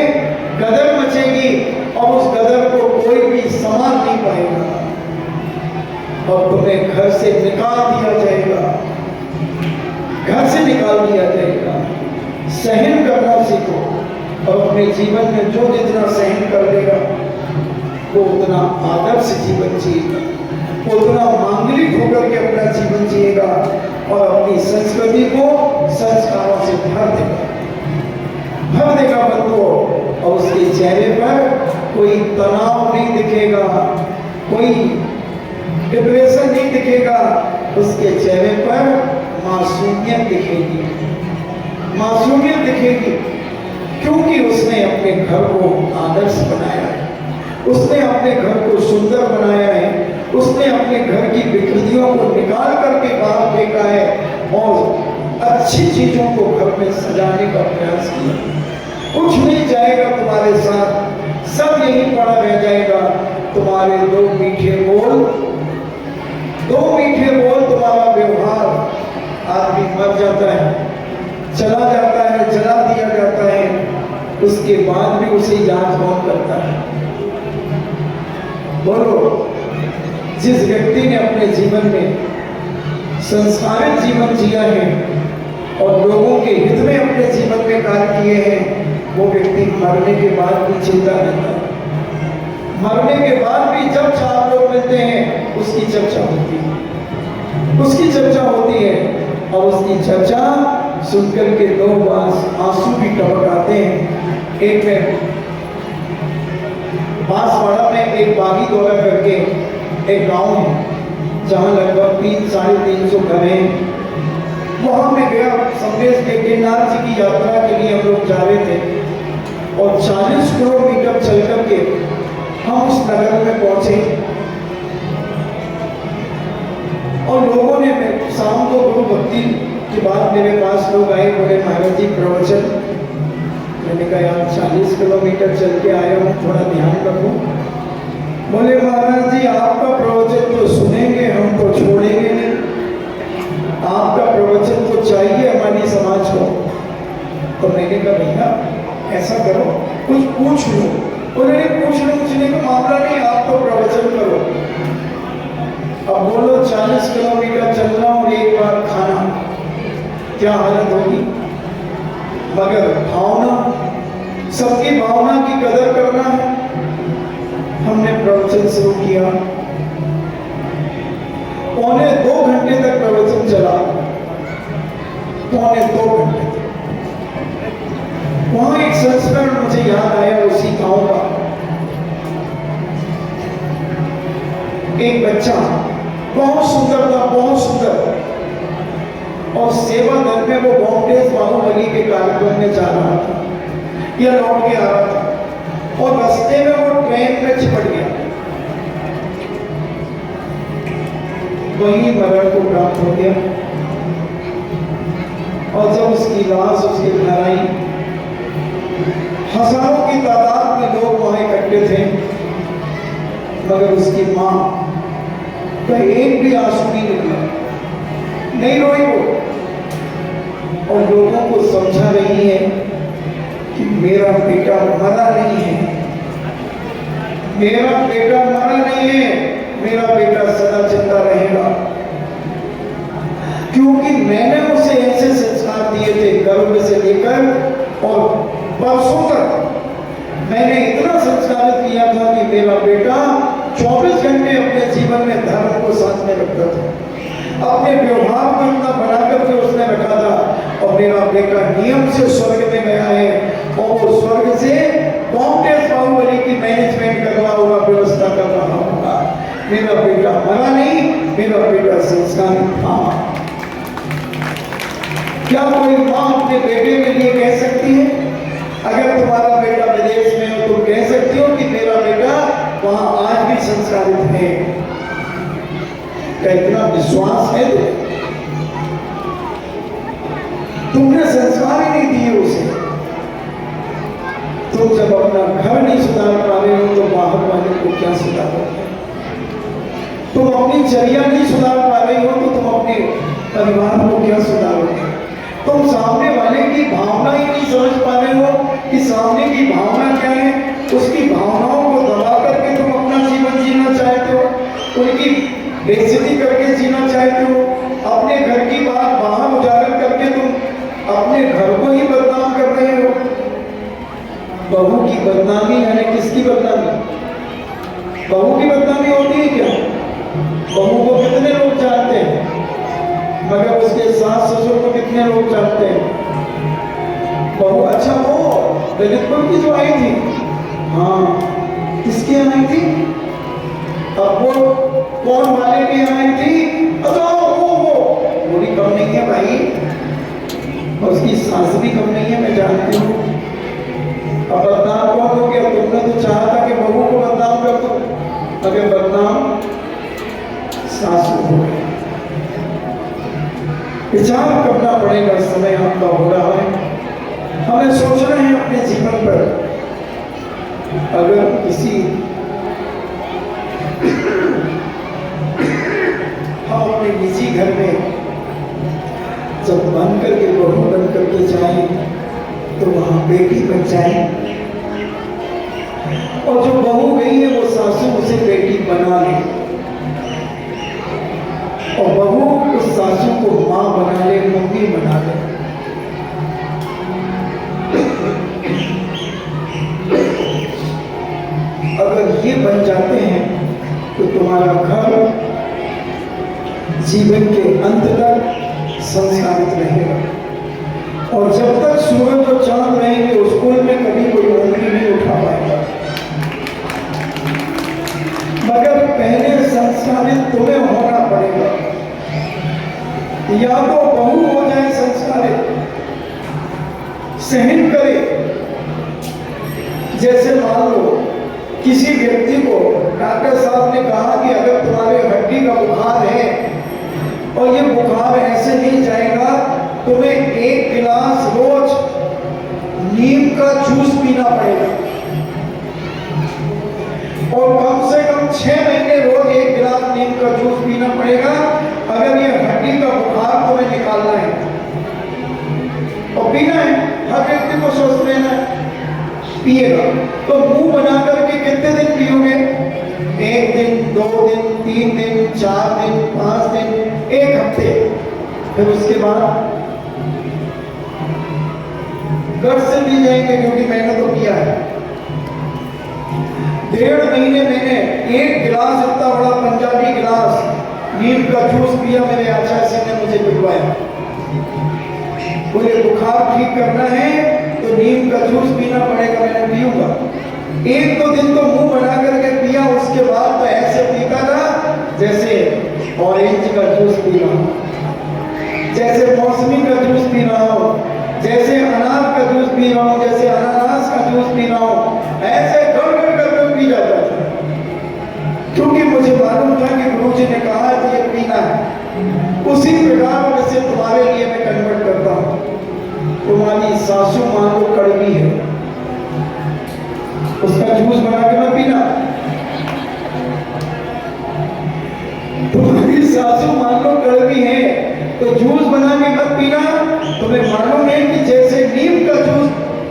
कदर मचेगी और उस कदर को कोई भी संभाल नहीं पाएगा और तुम्हें घर से निकाल दिया जाएगा, घर से निकाल दिया जाएगा। सहन करना सीखो और अपने जीवन में जो जितना सहन कर लेगा वो उतना आदर्श जीवन जिएगा। उतना मांगलिक होकर के अपना जीवन जिएगा और अपनी संस्कृति को संस्कारों से भर देगा बंधुओं। और उसके चेहरे पर कोई तनाव नहीं दिखेगा, कोई डिप्रेशन नहीं दिखेगा, उसके चेहरे पर मासूमियत दिखेगी, मासूमियत दिखेगी, क्योंकि उसने अपने घर को आदर्श बनाया है, उसने अपने घर को सुंदर बनाया है, उसने अपने घर की विकृतियों को निकाल करके बाहर फेंका है और अच्छी चीजों को घर में सजाने का प्रयास किया। कुछ नहीं जाएगा तुम्हारे साथ, सब यही पड़ा रह जाएगा। तुम्हारे दो मीठे बोल, तुम्हारा व्यवहार, आदमी मर जाता है, चला जाता है, जला दिया जाता है, उसके बाद भी उसे याद कौन करता है? बोलो। जिस व्यक्ति ने अपने जीवन में संस्कारित जीवन जिया है और लोगों के हित में अपने जीवन में कार्य किए हैं, वो व्यक्ति मरने के बाद भी चिंता रहता है। मरने के बाद भी जब चार लोग मिलते हैं, उसकी चर्चा होती है, उसकी चर्चा होती है और उसकी चर्चा सुनकर के दो आंसू भी टपक आते हैं। एक में बांसवाड़ा में एक बागी दौरा करके एक गांव है जहां लगभग 300-350 घर हैं। वहां में गया, संदेश के गिरनार जी की यात्रा के लिए हम लोग जा रहे थे और 40 किलोमीटर चल करके हम उस नगर में पहुंचे और लोगों ने शाम को गुरु भक्ति के बाद मेरे पास लोग आए, बोले महाराज जी प्रवचन। मैंने कहा यार 40 किलोमीटर चल के आया हूँ, थोड़ा ध्यान रखो। बोले महाराज जी आपका प्रवचन तो सुनेंगे, हम तो छोड़ेंगे नहीं, आपका प्रवचन तो चाहिए हमारी समाज को। तो मैंने कहा भैया ऐसा करो, कुछ पूछ लो। बोले पूछने का मामला नहीं, आप तो प्रवचन करो। अब बोलो 40 किलोमीटर चलना और एक बार खाना, क्या हालत होगी? मगर भावना, सबकी भावना की कदर करना है। हमने प्रवचन शुरू किया, 1.25 घंटे तक प्रवचन चला, 1.25 घंटे। वहां एक संस्करण मुझे याद आया उसी गांव का। एक बच्चा बहुत सुंदर था, बहुत सुंदर, और सेवा दल में वो बॉम्बे बाहुबली के कार्यक्रम में जा रहा था या लौट के आ रहा था और रास्ते में वो ट्रेन में चिपट गया, वही मरण को प्राप्त हो गया। और जब उसकी लाश उसके घर आई, हजारों की तादाद में लोग वहां इकट्ठे थे, मगर उसकी मां का एक भी आंसू नहीं निकला, नहीं रोई वो, और लोगों को समझा रही है कि मेरा बेटा मरा नहीं है, मेरा बेटा मरा नहीं है, मेरा बेटा सदा जिंदा रहेगा, क्योंकि मैंने उसे ऐसे संस्कार दिए थे गर्भ से लेकर और परसों तक मैंने इतना संस्कारित किया था कि मेरा बेटा 24 घंटे अपने जीवन में धर्म को साथ में रखता था, अपने व्यवहार को इतना बना करके उसने रखा था। और मेरा बेटा नियम से स्वर्ग में गया है और वो स्वर्ग से कांग्रेस बाहुबली की मैनेजमेंट कर रहा होगा, व्यवस्था कर रहा होगा। मेरा बेटा मरा नहीं, मेरा बेटा संस्कारित था। क्या कोई मां अपने बेटे के लिए कह सकती है? अगर तुम्हारा बेटा विदेश में हो तुम कह सकती हो कि मेरा बेटा वहां आज भी संस्कारित है? क्या इतना विश्वास है? तुमने संस्कार ही नहीं दिए उसे। तुम जब अपना घर नहीं सुधार पा रहे हो तो बाहर वाले को क्या सुधारोगे? तुम अपनी चर्या नहीं सुधार पा रही हो तो तुम अपने परिवार को क्या सुधारोगे? तुम सामने वाले की भावना ही नहीं समझ पा रहे हो कि सामने की भावना क्या है, उसकी भावनाओं को दबा करके तुम अपना जीवन जीना चाहते हो, उनकी बेइज्जती करके जीना चाहते हो, अपने घर की बात बाहर उजागर करके तुम अपने घर को ही बदनाम कर रहे हो। बहू की बदनामी यानी किसकी बदनामी? बहू की बदनामी होती है क्या? बहू को कितने लोग जानते हैं, मगर उसके सास ससुर को कितने लोग जानते हैं? बहू, अच्छा वो ललितपुर की जो आई थी, हाँ, किसकी आई थी? अब वो कौन वाले की आई थी? अच्छा वो भी कम नहीं है भाई, उसकी सास भी कम नहीं है, मैं जानती हूँ। अब बदनाम कौन हो गया? तुमने तो चाहा था कि बहू को बदनाम कर दो, मगर बदनाम सासू हो गई। विचार करना पड़ेगा, समय आपका हो रहा है, हमें सोचना है अपने जीवन पर। अगर किसी हम अपने निजी घर में जब बन करके बहू बन करके जाए तो वहां बेटी बन जाए, और जो बहू गई है वो सासू उसे बेटी बना ले, और बहू उस सासू को मां बना ले, मम्मी बना ले। अगर ये बन जाते हैं तो तुम्हारा घर जीवन के अंत तक संस्कारित रहेगा, और जब तक सूरज और चांद रहेंगे उस कुल में कभी कोई उंगली नहीं उठा पाएगा। मगर पहले संस्कारित तुम्हें होना पड़ेगा, या तो बहू हो जाए संस्कारित, सहन करे। जैसे मान लो किसी व्यक्ति को डॉक्टर साहब ने कहा कि अगर तुम्हारे हड्डी का बुखार है और ये बुखार ऐसे नहीं जाएगा, तुम्हें 1 गिलास रोज नीम का जूस पीना पड़ेगा, और कम से कम 6 महीने रोज 1 गिलास नीम का जूस पीना पड़ेगा, अगर ये हड्डी का बुखार तुम्हें निकालना है। और पीना है, हर व्यक्ति को स्वस्थ रहना है, पिएगा। तो मुंह बना करके कितने दिन पियोगे? 1 दिन, 2 दिन, 3 दिन, 4 दिन, 5 दिन, 1 हफ्ते। फिर उसके बाद घर से पी जाएंगे, क्योंकि मैंने तो पिया है। 1.5 महीने मैंने 1 गिलास, इतना बड़ा पंजाबी गिलास नीम का जूस पिया। मेरे आचार्य ने मुझे पिलवाया, बोले बुखार ठीक करना है तो नीम का जूस पीना पड़ेगा। मैंने पीऊंगा। 1-2 दिन तो मुंह बना करके पिया, उसके बाद तो ऐसे पीता था जैसे ऑरेंज का जूस पी रहा हूं, जैसे मौसमी का जूस पी रहा हूं, जैसे अनार का जूस पी रहा हूं, जैसे अनानास का जूस पी रहा हूं। ऐसे गड़गड़ करके पी जाता था, क्योंकि मुझे मालूम था कि गुरु जी ने कहा कि ये पीना है। उसी प्रकार वैसे तुम्हारे लिए मैं कन्वर्ट करता हूं। तुम्हारी सासू मान लो कड़वी है, उसका जूस बना के मत पीना। तुम्हारी सासू मान लो कड़वी है तो जूस बना के मत पीना। तुम्हें मालूम है कि जैसे नीम का जूस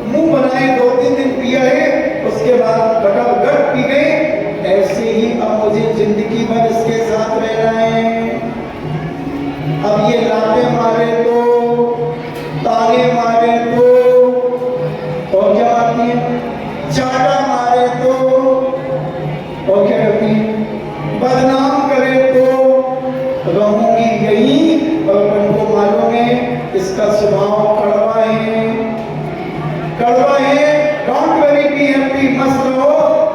मुंह बनाए 2-3 दिन पिया है, उसके बाद गटगट पी गए, ऐसे ही अब मुझे जिंदगी भर इसके साथ रहना है। अब ये लाते मारे तो, ताने मारे तो, और क्या मारती है? चाटा मारे तो, और क्या करती है? बदनाम करे तो रहूंगी यही। और अपन को मालूम है इसका स्वभाव कड़वा है, कड़वा है। डोंट वेरी बी हैप्पी, मस्त रहो,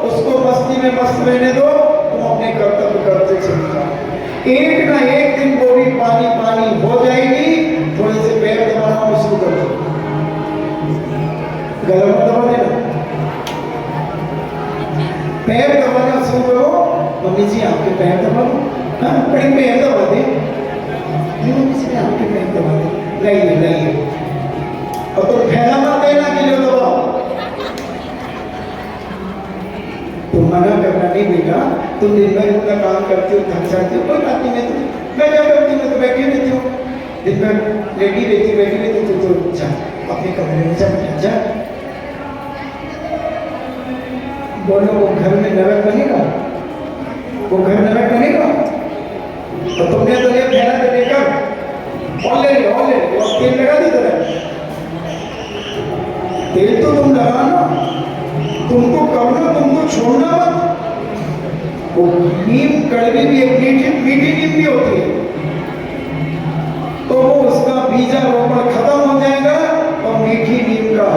उसको मस्ती में मस्त रहने दो, तुम अपने कर्तव्य करते चले जाओ। एक ना एक दिन वो भी पानी पानी हो जाएगी। थोड़े से पैर दबाना शुरू कर दो, गला मत दबा देना, पैर दबाना शुरू करो। मम्मी जी आपके पैर दबा दो, हाँ बड़ी पैर दबा दे, मम्मी जी आपके पैर दबा दे, नहीं। और तो फैला मत देना कि लो दबाओ। तुम मना करना नहीं बेटा, तुम दिन भर इतना काम करती हो, थक जाती हो, कोई बात नहीं। मैं क्या करती हूँ, मैं तो बैठी रहती हूँ, दिन भर बैठी रहती तो जा अपने कमरे में जा। बोलो वो घर में नरक बनेगा, वो घर नरक बनेगा। तो तुमने तो ये फैला के लेकर और ले और तेल लगा दी तरह। तेल तो तुम लगाना, तुमको करना, तुमको छोड़ना मत। वो नीम कड़वी भी एक मीठी मीठी नीम भी होती है, तो वो उसका बीजारोपण खत्म हो जाएगा और मीठी नीम का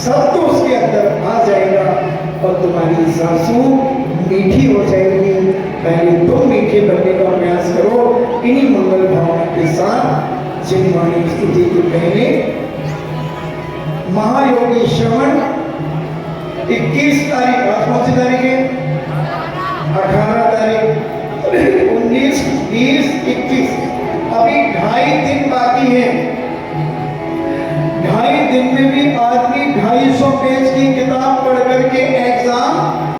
सत्व उसके अंदर आ जाएगा और तुम्हारी सासू मीठी हो जाएगी। पहले तुम मीठे बनने का प्रयास करो। इन्हीं मंगल भावना के साथ जिनवाणी स्तुति के पहले महायोगी श्रवण 21 तारीख, आज कौन सी तारीख है? 18 तारीख, 19, 20, 21, अभी 2.5 दिन बाद